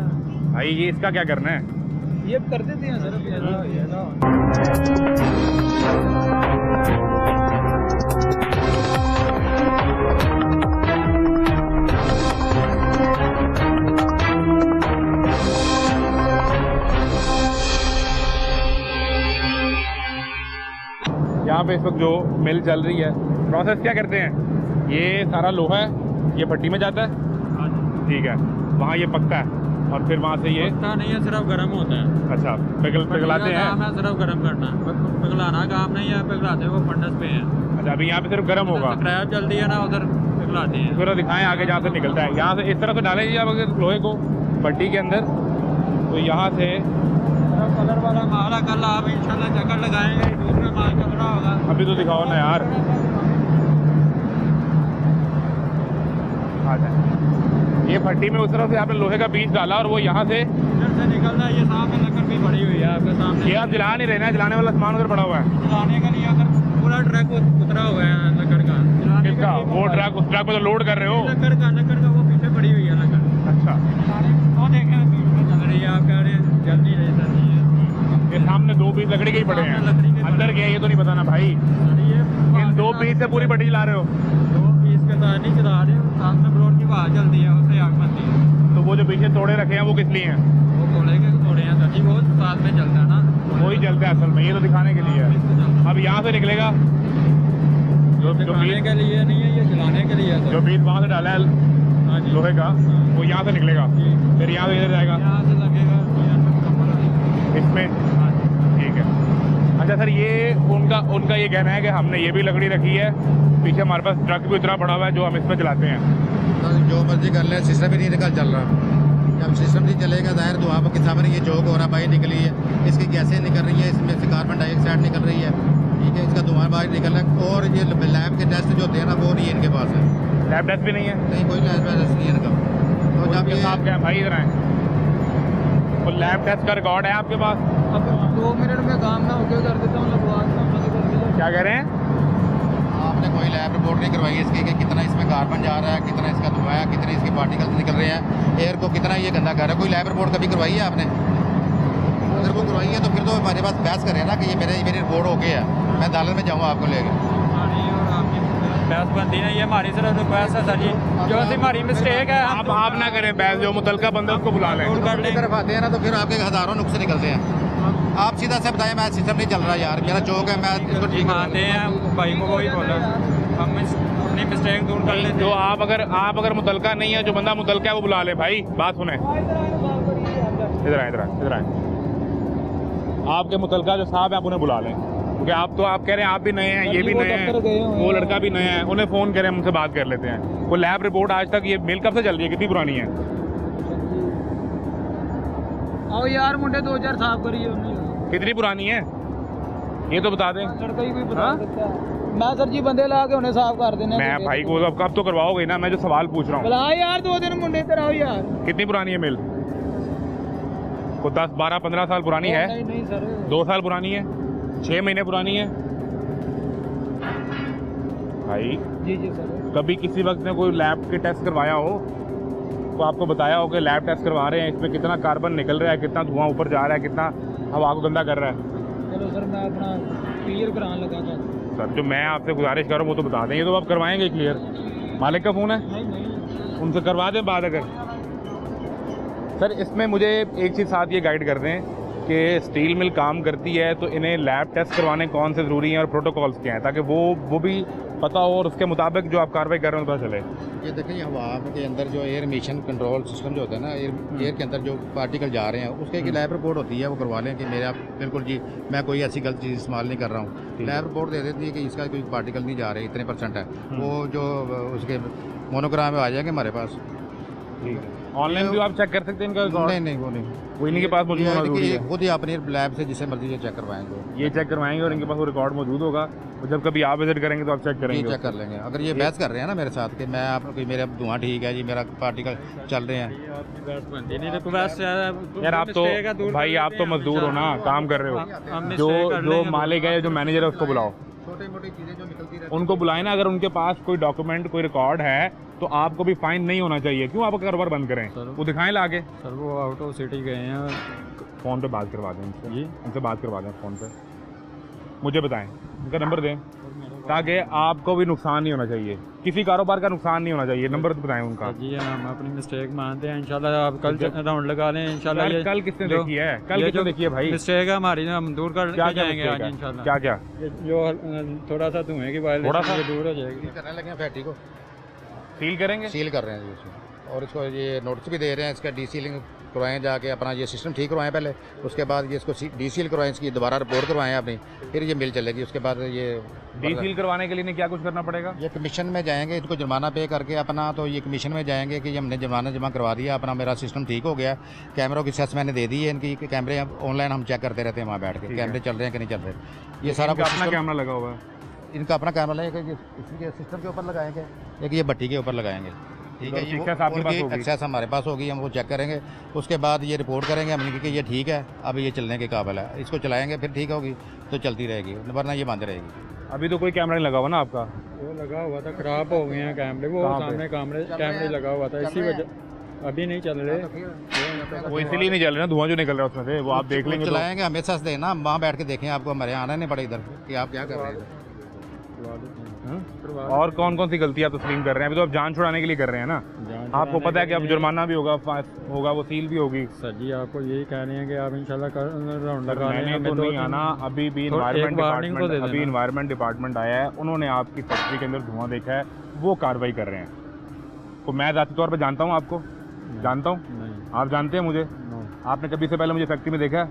S1: भाई ये इसका क्या करना है?
S4: ये कर देते हैं सर, अभी ऐसा
S1: यहाँ पे इस वक्त जो मिल चल रही है, प्रोसेस क्या करते हैं? ये सारा लोहा है, ये भट्टी में जाता है, ठीक है, वहाँ ये पकता है और फिर वहाँ से ये
S4: पकता नहीं है, सिर्फ गर्म होता है।
S1: अच्छा पिघलाते हैं।
S4: काम है सिर्फ गर्म करना, पिघलाना काम नहीं है, पिघलाते वो फंडस पे है।
S1: अच्छा, अभी यहाँ पे सिर्फ गर्म होगा।
S4: स्क्रैप जल्दी है ना, उधर पिघलाते हैं।
S1: थोड़ा दिखाएं आगे जहाँ से निकलता है। यहाँ से इस तरह से डालेंगे आप अगर लोहे को भट्टी के अंदर, तो यहाँ से
S4: कलर वाला माल है, कल आप इंशाल्लाह चक्कर लगाएंगे, दूसरा माल कलर होगा।
S1: अभी तो दिखाओ ना यार। आ जाए, ये भट्टी में उस तरफ से आपने लोहे का पीस डाला और वो यहाँ से
S4: इधर से निकलना है। ये सामने लकड़ भी पड़ी हुई है आपके सामने।
S1: ये आप जला नहीं रहना, जलाने वाला सामान उधर पड़ा हुआ है।
S4: जलाने के लिए अगर पूरा ट्रक उतरा हुआ है लकड़ का, जलाने के
S1: किसका?
S4: लिए
S1: वो ट्रक, उस ट्रक को तो लोड कर रहे हो?
S4: लकड़ का वो पीछे पड़ी हुई है लकड़।
S1: अच्छा,
S4: वो देखें बीच में चल रही है, आप कह रहे हैं जल्दी नहीं चलती है।
S1: ये सामने 2 पीस लकड़ी के ही पड़े हैं,
S4: लकड़ी के
S1: अंदर क्या है ये तो नहीं पता ना भाई।
S4: सर ये
S1: इन 2 पीस से पूरी भट्टी चला रहे हो?
S4: 2 पीस के साथ नहीं चला रहे, साथ में ब्रोड की हवा चलती है, उससे आग बनती है।
S1: तो वो जो पीछे तोड़े रखे हैं वो किस लिए हैं?
S4: वो घोड़े के थोड़े हैं सर जी, वो साथ में चलता है ना,
S1: वही जलते हैं असल में, ये तो दिखाने के लिए है। अब यहाँ से निकलेगा जो
S4: दिखाने
S1: पीस,
S4: के लिए नहीं है, ये जलाने के लिए है सर।
S1: जो पीस वहाँ से डाला है
S4: हाँ जी,
S1: लोहे का, वो यहाँ से निकलेगा,
S4: जी।
S1: फिर यहाँ से इधर जाएगा
S4: यहाँ से लगेगा ये अंदर कमरा।
S1: इसमें।
S4: हाँ जी।
S1: ठीक है। अच्छा, अच्छा सर, ये उनका ये कहना है कि हमने ये भी लकड़ी रखी है, पीछे हमारे पास ट्रक भी उतरा पड़ा हुआ है जो हम इसमें चलाते हैं।
S3: जो मर्जी कर ले, सिस्टम ही नहीं निकल चल रहा। जब सिस्टम नहीं चलेगा जाहिर धुआं के सामने ये चौक हो रहा बाहर निकली है, इसकी गैसें निकल रही है, इसमें से कार्बन डाइऑक्साइड निकल रही है, ठीक है, इसका धुआं बाहर निकल रहा है। और ये लैब के टेस्ट जो होते हैं ना वो नहीं है इनके पास है।
S1: लैब टेस्ट भी नहीं है?
S3: नहीं, कोई लैब टेस्ट नहीं है इनका। तो जब ये
S1: आप क्या भाई इधर आए, तो लैब टेस्ट का रिकॉर्ड है आपके पास?
S2: अब 2 मिनट में काम ना होके कर देता हूँ, लगवा देता।
S1: क्या कह रहे हैं?
S3: आपने कोई लैब रिपोर्ट नहीं करवाई इसकी कि कितना इसमें कार्बन जा रहा है, कितना इसका धुआं है, कितने इसके पार्टिकल्स निकल रहे हैं, एयर को कितना ये गंदा कर रहा है। कोई लैब रिपोर्ट कभी करवाई है आपने? अगर वो करवाई है तो फिर तो हमारे पास बहस करें ना कि ये मेरी रिपोर्ट हो गई है, मैं अदालत में जाऊँगा आपको लेकर।
S4: बहस बनती नहीं, ये हमारी सिर्फ रिक्वेस्ट है सर जी, जो हमारी मिस्टेक है।
S1: आप ना करें बहस, जो मुतलका बंदा उसको बुला लें।
S3: अपनी तरफ आते हैं ना तो फिर आपके हज़ारों नुक्से निकलते हैं। आप सीधा से बताएं, मैं सिस्टम नहीं चल रहा यार, मेरा चौक है, मैं इसको ठीक
S4: मानते हैं भाई को, वही बोला हम अपनी मिस्टेक दूर कर लेते।
S1: जो आप अगर मुतलका नहीं है, जो बंदा मुतलका है वो बुला ले भाई। बात सुने, इधर आए। आपके मुतलका जो साहब है आप उन्हें बुला लें, क्योंकि आप कह रहे हैं आप भी नए हैं, ये भी नए हैं, वो लड़का भी नया है, उन्हें फ़ोन करें, हमसे बात कर लेते हैं। वो लैब रिपोर्ट आज तक, ये मिल कब से चल रही है, कितनी पुरानी है?
S2: आओ यार मुंडे 2000 साफ करिए।
S1: कितनी पुरानी है ये तो बता दें।
S2: लड़का ही कोई बता सकता है। मैं सर जी बंदे ला के उन्हें साफ कर देने।
S1: मैं भाई को अब तो करवाओगे ना, मैं जो सवाल पूछ रहा हूँ।
S2: बुला यार 2 दिन मुंडे इधर आओ यार।
S1: कितनी पुरानी है मिल? को 10, 12, 15 साल पुरानी है?
S2: नहीं सर,
S1: 2 साल पुरानी है, 6 महीने पुरानी है भाई।
S2: जी सर।
S1: कभी किसी वक्त में कोई लैब के टेस्ट करवाया हो तो आपको बताया हो कि लैब टेस्ट करवा रहे हैं, इसमें कितना कार्बन निकल रहा है, कितना धुआं ऊपर जा रहा है, कितना हवा को गंदा कर रहा है?
S2: चलो सर, मैं अपना क्लियर कराने लगा था
S1: सर। जो मैं आपसे गुजारिश कर रहा हूँ वो तो बता दें, ये तो आप करवाएंगे क्लियर? मालिक का फ़ोन है?
S2: नहीं।
S1: उनसे करवा दें बात। अगर सर इसमें मुझे एक चीज़ साथ ये गाइड कर दें कि स्टील मिल काम करती है तो इन्हें लैब टेस्ट करवाने कौन से ज़रूरी हैं और प्रोटोकॉल्स क्या हैं, ताकि वो भी पता हो और उसके मुताबिक जो आप कार्रवाई कर रहे हैं पता चले।
S3: ये देखिए, हवा के अंदर जो एयर एमिशन कंट्रोल सिस्टम जो होता है ना, एयर के अंदर जो पार्टिकल जा रहे हैं उसके एक लैब रिपोर्ट होती है, वो करवा लें कि मेरा बिल्कुल जी मैं कोई ऐसी गलत चीज़ इस्तेमाल नहीं कर रहा हूँ। लैब रिपोर्ट दे देती है कि इसका कोई पार्टिकल नहीं जा रहे, इतने % है, वो जो उसके मोनोग्राम में आ जाएंगे हमारे पास।
S1: ठीक है, ऑनलाइन भी आप चेक कर सकते हैं इनका?
S3: नहीं, वो नहीं,
S1: वो इन्हीं के पास मौजूद होना जरूरी है।
S3: खुद ही अपनी लैब से जिसे मर्जी चेक करवाएंगे,
S1: ये चेक करवाएंगे और इनके पास वो रिकॉर्ड मौजूद होगा, और जब कभी आप विजिट करेंगे तो आप चेक करेंगे,
S3: चेक कर लेंगे। अगर ये बहस कर रहे हैं ना मेरे साथ कि मैं आप कोई मेरा धुआं ठीक है जी, मेरा पार्टिकल चल रहे हैं,
S1: यार आप तो भाई आप तो मजदूर हो ना, काम कर रहे हो। जो मालिक है, जो मैनेजर है उसको बुलाओ,
S3: छोटी मोटी चीज़ें जो निकलती रहती
S1: उनको बुलाए ना। अगर उनके पास कोई डॉक्यूमेंट, कोई रिकॉर्ड है तो आपको भी फाइन नहीं होना चाहिए। क्यों आप कारोबार बंद करें? वो दिखाएं लाके।
S4: सर वो आउट ऑफ सिटी गए हैं,
S1: फ़ोन पे बात करवा दें इनसे
S4: जी,
S1: उनसे बात करवा दें फ़ोन पे, मुझे बताएं, उनका नंबर दें, ताकि आपको भी नुकसान नहीं होना चाहिए, किसी कारोबार का नुकसान नहीं होना चाहिए। नंबर तो बताएं उनका।
S4: जी हम अपनी मिस्टेक मानते हैं, इंशाल्लाह आप कल राउंड लगा लें इंशाल्लाह। ये
S1: कल किसने देखी है? कल किसने देखी है भाई?
S4: मिस्टेक है हमारी, हम दूर कर जाएंगे आज इंशाल्लाह।
S1: क्या
S4: जो थोड़ा सा धुएं की वायरलेस
S1: थोड़ा सा
S4: दूर हो जाएगी।
S3: करने लगे हैं फैक्ट्री को,
S1: सील करेंगे,
S3: सील कर रहे हैं जी उसको, और इसको ये नोटिस भी दे रहे हैं, इसका डीसीलिंग करवाएं, जाके अपना ये सिस्टम ठीक करवाएं पहले, उसके बाद ये इसको डीसील करवाएं, इसकी दोबारा रिपोर्ट करवाएं अपनी, फिर ये मिल चलेगी। उसके बाद ये
S1: डीसील करवाने के लिए क्या कुछ करना पड़ेगा?
S3: ये कमीशन में जाएंगे, इनको जुर्माना पे करके अपना, तो ये कमीशन में जाएंगे कि हमने जुर्माना जमा करवा दिया, अपना मेरा सिस्टम ठीक हो गया, कैमरों की सेस मैंने दे दी है, इनकी कैमरे ऑनलाइन हम चेक करते रहते हैं वहाँ बैठ के, कैमरे चल रहे हैं कि नहीं चल रहे। ये सारा
S1: अपना कैमरा लगा हुआ है,
S3: इनका अपना कैमरा लगेगा, इसके सिस्टम के ऊपर लगाएंगे, एक ये भट्टी के ऊपर लगाएंगे, ठीक है। ये एक्सेस हमारे पास होगी, हम वो चेक करेंगे, उसके बाद ये रिपोर्ट करेंगे हमने कि ये ठीक है, अब ये चलने के काबिल है, इसको चलाएंगे, फिर ठीक होगी तो चलती रहेगी, वरना ये बंद रहेगी।
S1: अभी तो कोई कैमरा नहीं लगा हुआ ना आपका?
S4: वो लगा हुआ था, खराब हो गए हैं कैमरे, वो सामने कैमरे लगा हुआ था, इसी वजह अभी नहीं चल रहे।
S1: वो इसीलिए नहीं चल रहे ना, धुआं जो निकल रहा है उसमें से, वो आप देख लेंगे।
S3: चलाएंगे, हमें सस देना, वहाँ बैठ के देखें, आपको हमारे आना नहीं पड़े इधर कि आप क्या कर रहे हैं।
S1: और कौन कौन सी गलती आप तस्लीम कर रहे हैं? अभी तो आप जान छुड़ाने के लिए कर रहे हैं ना, आपको पता है कि अब जुर्माना भी होगा, वो सील भी होगी।
S4: सर जी आपको यही कह रहे हैं कि आप इंशाल्लाह राउंड लगा लें।
S1: मैंने तो नहीं आना, अभी भी इन्वायरमेंट डिपार्टमेंट आया है, उन्होंने आपकी फैक्ट्री के अंदर धुआं देखा है, वो कार्रवाई कर रहे हैं। तो मैं ज़ाती तौर पर जानता हूँ आपको, जानता हूँ, आप जानते हैं मुझे? आपने कभी से पहले मुझे फैक्ट्री में देखा है?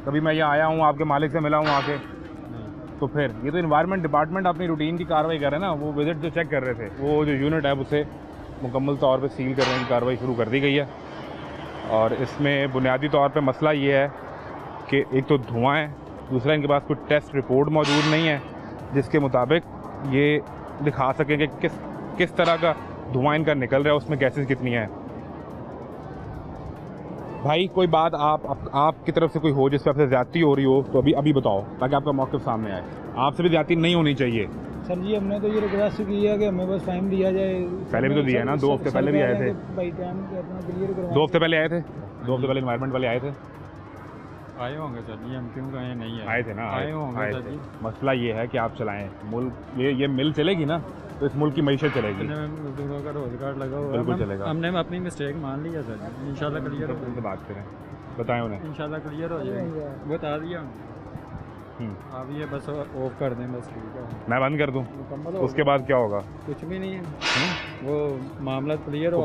S1: कभी मैं यहाँ आया हूँ, आपके मालिक से मिला हूँ आके? तो फिर ये तो इन्वायरमेंट डिपार्टमेंट अपनी रूटीन की कार्रवाई कर रहे हैं ना। वो विजिट जो चेक कर रहे थे, वो जो यूनिट है उसे मुकम्मल तौर पे सील करने की कार्रवाई शुरू कर दी गई है। और इसमें बुनियादी तौर पे मसला ये है कि एक तो धुआं है, दूसरा इनके पास कोई टेस्ट रिपोर्ट मौजूद नहीं है जिसके मुताबिक ये दिखा सकें कि किस तरह का धुआं इनका निकल रहा है, उसमें गैसेस कितनी है। भाई कोई बात आपकी तरफ से कोई हो जिस पर आपसे ज़्यादती हो रही हो तो अभी बताओ, ताकि आपका मौक़िफ़ सामने आए। आपसे भी ज़्यादती नहीं होनी चाहिए।
S5: सर जी हमने तो ये रिक्वेस्ट की है कि हमें बस फाइन दिया जाए।
S1: पहले भी तो दिया है ना, 2 हफ्ते पहले भी आए थे।
S5: भाई टाइम अपना क्लियर करवा।
S1: 2 हफ्ते पहले आए थे, 2 हफ्ते पहले इन्वायरमेंट वाले आए थे।
S4: आए होंगे सर जी, हम क्यों कहें नहीं
S1: आए थे ना,
S4: आए होंगे
S1: आए
S4: सर
S1: थे।
S4: जी।
S1: मसला ये है कि आप चलाएं मुल्क, ये मिल चलेगी ना तो इस मुल्क की मईशत चलेगी।
S4: मजदूरों का रोजगार लगा हुआ है।
S1: बिल्कुल चलेगा।
S4: हमने अपनी मिस्टेक मान लिया सर जी, इंशाल्लाह क्लियर हो
S1: उनसे
S4: जाएगा।
S1: बात करें, बताएं उन्हें।
S4: इंशाल्लाह क्लियर हो जाएगा, बता दिया आप ये बस ऑफ कर दें, बस ठीक है।
S1: मैं बंद कर दूं,
S4: मुकम्मल हो
S1: उसके बाद क्या होगा?
S4: कुछ भी नहीं है, वो मामला क्लियर हो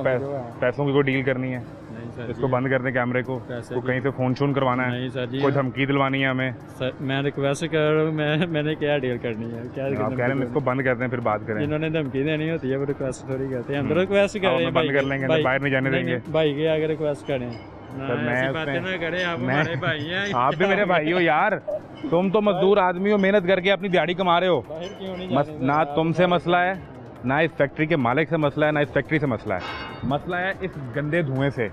S1: पैसों की कोई डील करनी है,
S4: नहीं सर
S1: इसको
S4: जी।
S1: बंद कर दें कैमरे को,
S4: पैसे
S1: को कहीं से फ़ोन शोन करवाना है,
S4: नहीं सर जी,
S1: कोई धमकी दिलवानी है हमें।
S4: सर मैं रिक्वेस्ट कर रहा हूँ, मैंने क्या डील करनी है, क्या
S1: आप कह रहे हैं इसको बंद कर दें फिर बात करें।
S4: जिन्होंने धमकी देनी होती है वो रिक्वेस्ट थोड़ी करते हैं, हम तो रिक्वेस्ट कर रहे हैं।
S1: बंद कर लेंगे, अंदर बाहर नहीं जाने देंगे।
S4: भाई के आगे रिक्वेस्ट करें,
S1: सर मैं
S4: ऐसी बातें ना करें, आप हमारे भाई हैं।
S1: आप भी मेरे भाई हो यार, तुम तो मजदूर आदमी हो, मेहनत करके अपनी दिहाड़ी कमा रहे हो।
S4: बाहर क्यों नहीं जाने
S1: ना तुमसे मसला है, ना इस फैक्ट्री के मालिक से मसला है, ना इस फैक्ट्री से मसला है। मसला है इस गंदे धुएं से,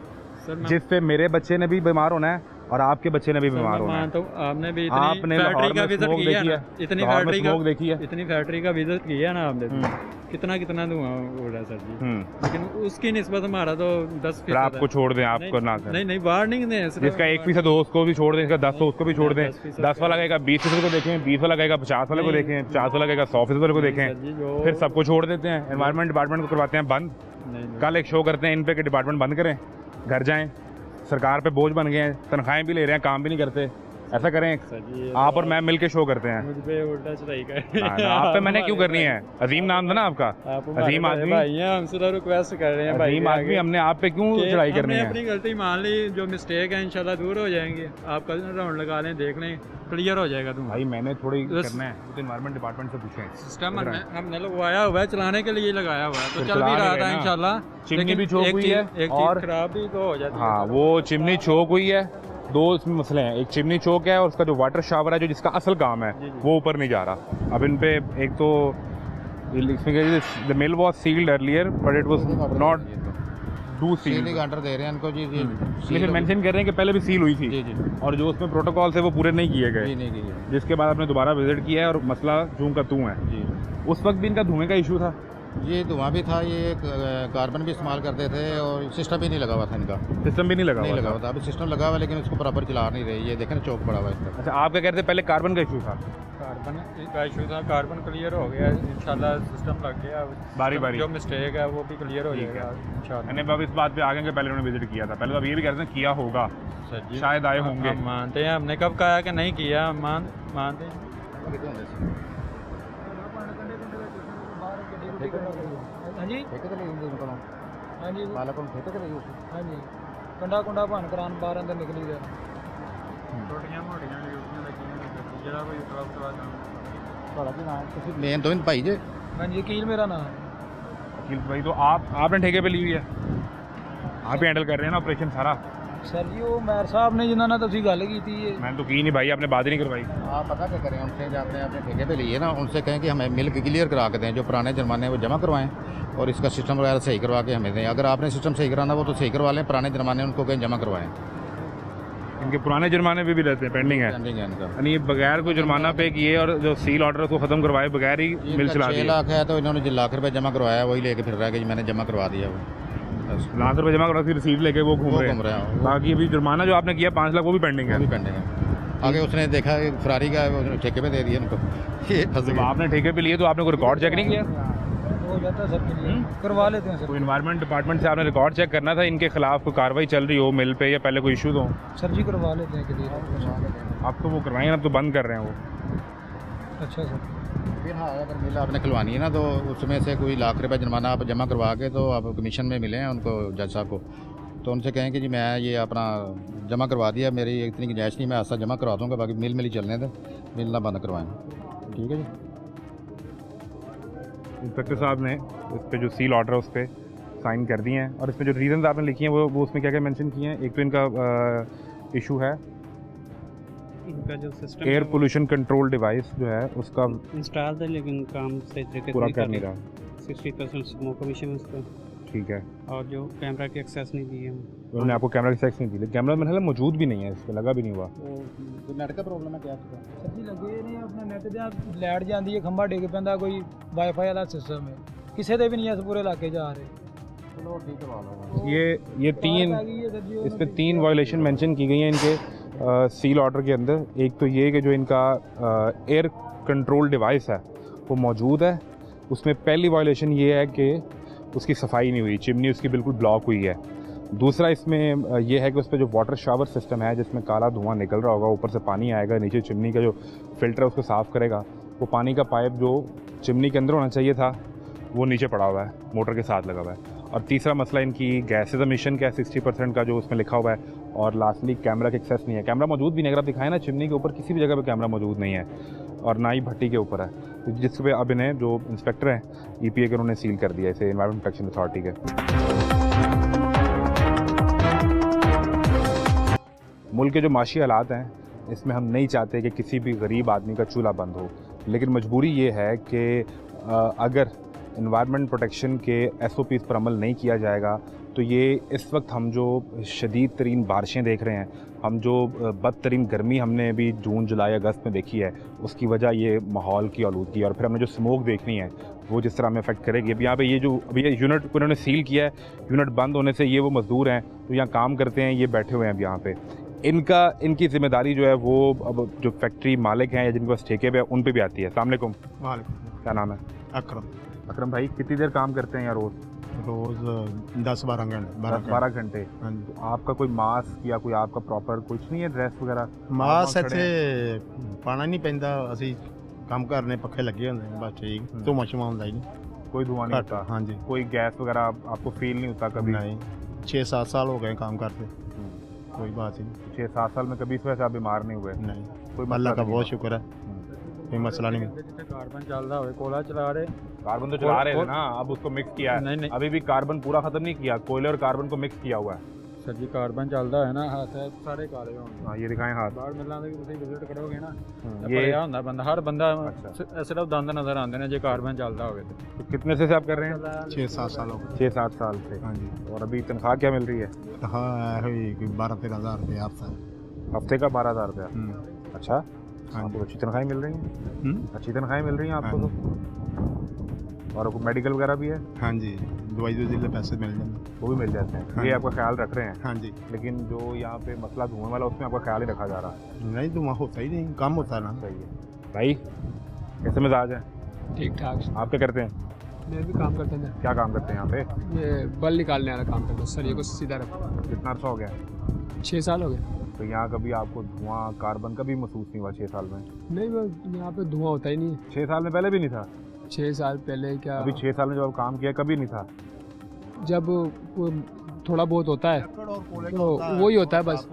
S4: सर मैं
S1: जिससे मेरे बच्चे ने भी बीमार होना है और आपके बच्चे ने भी बीमार होना है।
S4: तो आपने भी
S1: आपने
S4: इतनी
S1: लाहौर
S4: फैक्ट्री का
S1: में
S4: विजिट
S1: स्मोक
S4: किया
S1: देखी
S4: ना,
S1: है,
S4: इतनी
S1: लाहौर में
S4: फैक्ट्री
S1: स्मोक देखी है।
S4: इतनी फैक्ट्री का विजिट किया ना आपने, कितना धुआं हो रहा है सर जी। लेकिन उसकी निस्बत हमारा तो 10%
S1: फिर आपको छोड़ दें, आपको ना करें।
S4: नहीं वार्निंग दें,
S1: जिसका 1% हो उसको भी छोड़ दें, इसका 10 हो उसको भी छोड़ दें। 10 वाला कहेगा 20% को देखें, 20 वाला कहेगा 50 वाले को देखें, 50 वाला कहेगा 100% वाले को देखें, फिर सबको छोड़ देते हैं। एनवायरनमेंट डिपार्टमेंट को करवाते हैं बंद। कल एक शो करते हैं इन पे कि डिपार्टमेंट बंद करें, घर जाएं। सरकार पे बोझ बन गए हैं, तनख्वाहें भी ले रहे हैं, काम भी नहीं करते। ऐसा करें आप और मैं मिल के शो करते हैं।
S4: मुझ पे उल्टा चढ़ाई कर
S1: आप पे मैंने क्यों करनी है? अजीम नाम था ना आपका, अजीम आदमी
S4: भाई हैं, हम सिर्फ रिक्वेस्ट कर रहे हैं भाई
S1: अजीम आदमी, हमने आप पे क्यों चढ़ाई करनी है?
S4: अपनी गलती मान ली, जो मिस्टेक है इंशाल्लाह दूर हो जाएंगे। आप कल राउंड लगा लें, देख लें, क्लियर हो जाएगा। तुम
S1: भाई मैंने थोड़ी करना है, तो एनवायरनमेंट डिपार्टमेंट से पूछें।
S4: सिस्टम हमने लगवाया हुआ है, चलाने के लिए लगाया हुआ है, तो चल भी रहा था इंशाल्लाह।
S1: चिमनी भी चोक हुई है और
S4: खराब भी तो हो जाती है।
S1: हाँ, वो चिमनी चोक हुई है। 2 इसमें मसले हैं, एक चिमनी चोक है और उसका जो वाटर शावर है, जो जिसका असल काम है, वो ऊपर नहीं जा रहा। अब इन पे एक तो the mill was sealed earlier but it was not desealed.
S3: Order दे रहे हैं इनको जी,
S1: लेकिन मेंशन कर रहे हैं कि पहले भी सील हुई थी
S3: जी
S1: और जो उसमें प्रोटोकॉल थे वो पूरे नहीं किए गए,
S3: नहीं की
S1: जिसके बाद आपने दोबारा विजिट किया है और मसला जूं का तू है।
S3: जी।
S1: उस वक्त भी इनका धुएं का इशू था,
S3: ये धुआं भी था, ये कार्बन भी इस्तेमाल करते थे और सिस्टम भी नहीं लगा हुआ था इनका,
S1: सिस्टम भी नहीं लगा हुआ
S3: हुआ था। अभी सिस्टम लगा हुआ लेकिन उसको बराबर चला नहीं रही। ये देखें ना, चौक पड़ा हुआ है इसका।
S1: अच्छा, आप क्या कहते थे पहले कार्बन का इशू था?
S4: कार्बन का इशू था, कार्बन क्लियर हो गया इंशाल्लाह, सिस्टम लग गया
S1: बारी बारी।
S4: जो मिस्टेक है वो भी क्लियर हो जाएगा इंशाल्लाह।
S1: मैंने अब इस बात पे आ गए कि पहले उन्होंने विजिट किया था, पहले तो अब ये भी कहते हैं किया होगा,
S4: सर जी
S1: शायद आए होंगे।
S4: हम मानते हैं, हमने कब कहा कि नहीं किया, हम मानते हैं।
S5: हाँ जी हाँ जी हाँ जी कंडा कुंडा भन करान बाहर अंदर निकली गया।
S4: छोटियां मोटियां ड्यूटियां लगी जरा कोई उतरा
S3: मेन तो इन भाई जे।
S5: हाँ जी वकील मेरा नाम है।
S1: वकील भाई, तो आपने ठेके पे ली हुई है, आप ही हैंडल कर रहे हैं ना ऑपरेशन सारा?
S5: सर जी वो मैर साहब ने जिन्होंने तुसी गल की थी,
S1: मैंने तो की नहीं भाई, आपने बात ही नहीं करवाई।
S3: आप पता क्या करें, उनसे जो आपने अपने ठेके पे लिए ना, उनसे कहें कि हमें मिल क्लियर करा के दें, जो पुराने जुर्माने वो जमा करवाएं और इसका सिस्टम वगैरह सही करवा के हमें दें। अगर आपने सिस्टम सही कराना वो तो सही करवा लें, पुराने जुर्माने उनको कहीं जमा करवाएं।
S1: इनके पुराने जुर्माने भी रहते हैं, पेंडिंग है,
S3: पेंडिंग है इनका।
S1: यानी ये बगैर कोई जुर्माना पे किए और जो सील ऑर्डर उसको खत्म करवाए बगैर ही मिल चला
S3: 6
S1: दी।
S3: लाख है तो इन्होंने जो लाख रुपए जमा करवाया वही लेके फिर रहा है कि जी मैंने जमा करवा दिया। वो
S1: लाख रुपए जमा करा, फिर रसीद लेके वो घूम रहे हैं। बाकी अभी जुर्माना जो आपने किया 5 लाख वो भी पेंडिंग है।
S3: वो भी पेंडिंग है। आगे उसने देखा कि फरारी का वो ठेके पे दे दिया इनको। ये फंस
S1: जब
S3: गए।
S1: आपने ठेके पे लिए तो आपने कोई रिकॉर्ड चेक नहीं किया?
S5: हो जाता है सर के लिए, करवा लेते हैं
S1: कोई
S5: सर।
S1: इन्वायरमेंट डिपार्टमेंट से आपने रिकॉर्ड चेक करना था, इनके खिलाफ कोई कार्रवाई चल रही हो मिल पे या पहले कोई इशू हो?
S5: सर जी करवा लेते हैं क्लियर।
S1: आप तो वो करवाएंगे, अब तो बंद कर रहे हैं वो।
S5: अच्छा सर।
S3: फिर हाँ, अगर मिल आपने खुलवानी है ना तो उसमें से कोई लाख रुपए जुर्माना आप जमा करवा के तो आप कमीशन में मिले हैं उनको, जज साहब को, तो उनसे कहें कि जी मैं ये अपना जमा करवा दिया, मेरी इतनी गुंजाइश नहीं, मैं ऐसा जमा करवा दूँगा, बाकी मिल ही चलने दें, मिल ना बंद करवाएं। ठीक है जी।
S1: इंस्पेक्टर साहब ने इस पे जो सील ऑर्डर है उस पर साइन कर दिए हैं और इसमें जो रीजंस आपने लिखी हैं वो उसमें क्या क्या मेंशन किए हैं। एक तो इनका इशू है
S6: इनका जो system
S1: air pollution control device जो है उसका
S6: इंस्टॉल है लेकिन काम सही तरीके से
S1: पूरा
S6: नहीं
S1: कर नहीं रहा।
S6: 60% स्मोक कमीशन है उसका,
S1: ठीक है,
S6: और जो कैमरा की एक्सेस नहीं दी है
S1: उन्होंने आपको कैमरा की एक्सेस नहीं दी, कैमरा में मौजूद भी नहीं है, इस पर लगा भी नहीं हुआ।
S3: तो नेट का प्रॉब्लम है क्या?
S5: सर जी ਲੱਗੇ ਨੇ ਆਪਣਾ ਨੈਟ ਤੇ ਲਾਈਟ ਜਾਂਦੀ ਹੈ, ਖੰਭਾ ਡਿੱਗ ਪੈਂਦਾ, ਕੋਈ ਵਾਈਫਾਈ ਵਾਲਾ ਸਿਸਟਮ ਹੈ, ਕਿਸੇ ਦੇ ਵੀ ਨਹੀਂ ਇਸ ਪੂਰੇ ਇਲਾਕੇ 'ਚ ਆ ਰਹੇ।
S3: चलो ठीक करवा लो।
S1: ये तीन इस पे 3 वायलेशन मेंशन की गई हैं इनके सील ऑर्डर के अंदर। एक तो ये कि जो इनका एयर कंट्रोल डिवाइस है वो मौजूद है, उसमें पहली वायलेशन ये है कि उसकी सफाई नहीं हुई, चिमनी उसकी बिल्कुल ब्लॉक हुई है। दूसरा इसमें यह है कि उस पर जो वाटर शावर सिस्टम है जिसमें काला धुआं निकल रहा होगा, ऊपर से पानी आएगा, नीचे चिमनी का जो फिल्टर है उसको साफ़ करेगा, वो पानी का पाइप जो चिमनी के अंदर होना चाहिए था वो नीचे पड़ा हुआ है, मोटर के साथ लगा हुआ है। और तीसरा मसला इनकी गैसेज एमिशन का 60% का जो उसमें लिखा हुआ है। और लास्टली कैमरा का एक्सेस नहीं है, कैमरा मौजूद भी नहीं, अगर आप दिखाएं ना चिमनी के ऊपर किसी भी जगह पे कैमरा मौजूद नहीं है और ना ही भट्टी के ऊपर है, तो जिस पे अब इन्हें जो इंस्पेक्टर हैं EPA के उन्होंने सील कर दिया इसे, एनवायरमेंट प्रोटेक्शन अथॉरिटी के। मुल्क के जो माशी हालात हैं इसमें हम नहीं चाहते कि किसी भी गरीब आदमी का चूल्हा बंद हो, लेकिन मजबूरी ये है कि अगर इन्वायरमेंट प्रोटेक्शन के SOPs पर अमल नहीं किया जाएगा तो ये इस वक्त हम जो शदीद तरीन बारिशें देख रहे हैं, हम जो बदतरीन गर्मी हमने अभी जून जुलाई अगस्त में देखी है, उसकी वजह ये माहौल की आलूदगी है। और फिर हमने जो स्मोक देखनी है वो जिस तरह हमें अफेक्ट करेगी। अब यहाँ पे ये जो अभी ये यूनिट को इन्होंने सील किया है, यूनिट बंद होने से ये वो मज़दूर हैं तो यहाँ काम करते हैं, ये बैठे हुए हैं अब यहाँ पे, इनकी जिम्मेदारी जो है वो अब जो फैक्ट्री मालिक हैं या जिनके पास ठेके पे उन पे भी आती है। अस्सलाम वालेकुम। क्या नाम है? अकरम भाई, कितनी देर काम करते हैं यार
S7: रोज़ 10-12 घंटे
S1: 12 घंटे।
S7: हाँ जी।
S1: तो आपका कोई मास्क या कोई आपका प्रॉपर कुछ नहीं है, ड्रेस वगैरह?
S7: ਮਾਸ ਇੱਥੇ ਪਾਣਾ ਨਹੀਂ ਪੈਂਦਾ, ਅਸੀਂ ਕੰਮ ਕਰਨੇ, ਪੱਖੇ ਲੱਗੇ ਹੁੰਦੇ ਨੇ, ਬਸ ਠੀਕ, ਧੂੰਆਂ ਛੁਆ ਹੁੰਦਾ ਹੀ ਨਹੀਂ।
S1: कोई धुआं नहीं
S7: घट,
S1: होता?
S7: हाँ जी।
S1: कोई गैस वगैरह आपको फील नहीं होता कभी?
S7: नहीं, 6-7 साल हो गए काम करते, कोई बात ही
S1: 6-7 साल में कभी इस वजह से आप बीमार नहीं हुए?
S7: नहीं,
S1: कोई
S7: अल्लाह का
S1: नहीं
S7: बहुत
S1: हुआ?
S7: शुक्र है, कोई मसला नहीं।
S5: ਜਿੱਥੇ ਕਾਰਬਨ ਚੱਲਦਾ ਹੋਵੇ, ਕੋਲਾ ਚਲਾ ਰਹੇ।
S1: कार्बन तो चला रहे थे ना, अब उसको मिक्स किया है।
S5: नहीं, नहीं।
S1: अभी भी कार्बन पूरा खत्म नहीं किया, कोयले और कार्बन को मिक्स किया हुआ है।
S5: ਸਰ ਜੀ ਕਾਰਬਨ ਚੱਲਦਾ ਹੈ ਨਾ, ਹੱਥ ਸਾਰੇ ਕਾਲੇ ਹੋਣਗੇ।
S1: हाँ, ये दिखाएं हाथ।
S5: ਬਾਹਰ ਮਿਲਾਂ ਦੇ ਵੀ ਤੁਸੀਂ ਵਿਜ਼ਿਟ ਕਰੋਗੇ ਨਾ,
S1: ये
S5: ਇਹ ਹੁੰਦਾ ਬੰਦਾ, ਹਰ ਬੰਦਾ
S1: अच्छा।
S5: ਸਿਰਫ ਦੰਦ ਨਜ਼ਰ ਆਉਂਦੇ ਨੇ ਜੇ ਕਾਰਬਨ ਚੱਲਦਾ ਹੋਵੇ ਤੇ।
S1: तो कितने से आप कर रहे हैं?
S7: 6-7 साल हो गए।
S1: 6-7 साल से।
S7: हाँ जी।
S1: और अभी तनख्वाह क्या मिल रही है?
S7: हाँ, कोई 12-13 हज़ार रुपये आपसे।
S1: हफ्ते का 12,000 रुपया? अच्छा,
S7: हाँ
S1: आपको अच्छी तनख्वाहें मिल रही हैं? अच्छी तनख्वाहें मिल रही हैं आपको
S7: हाँ
S1: तो? और मेडिकल वगैरह भी है?
S7: हाँ जी, दवाई के पैसे मिल जाते।
S1: वो भी मिल जाते हैं?
S7: हाँ
S1: ये
S7: जी।
S1: आपका ख्याल रख रहे हैं?
S7: हाँ जी।
S1: लेकिन जो यहाँ पे मसला धुएं वाला उसमें आपका ख्याल ही रखा जा रहा है?
S7: नहीं, धुआं होता ही नहीं, कम होता है ना।
S1: सही है भाई। कैसे मिजाज है?
S5: ठीक ठाक।
S1: आप क्या करते हैं?
S5: मैं भी काम करता था,
S1: क्या काम करते हैं यहाँ पे?
S5: ये बल निकालने वाला काम करता हूँ सर, ये को सीधा रखो।
S1: कितना अर्सा हो गया?
S5: 6 साल हो गए।
S1: तो यहाँ कभी आपको धुआं कार्बन का भी महसूस नहीं हुआ 6 साल में?
S5: नहीं, वो यहाँ पे धुआं होता ही नहीं
S1: 6 साल में पहले भी नहीं था?
S5: 6 साल पहले क्या,
S1: अभी 6 साल में जब आप काम किया कभी नहीं था?
S5: जब वो थोड़ा बहुत होता है तो वही होता है बस,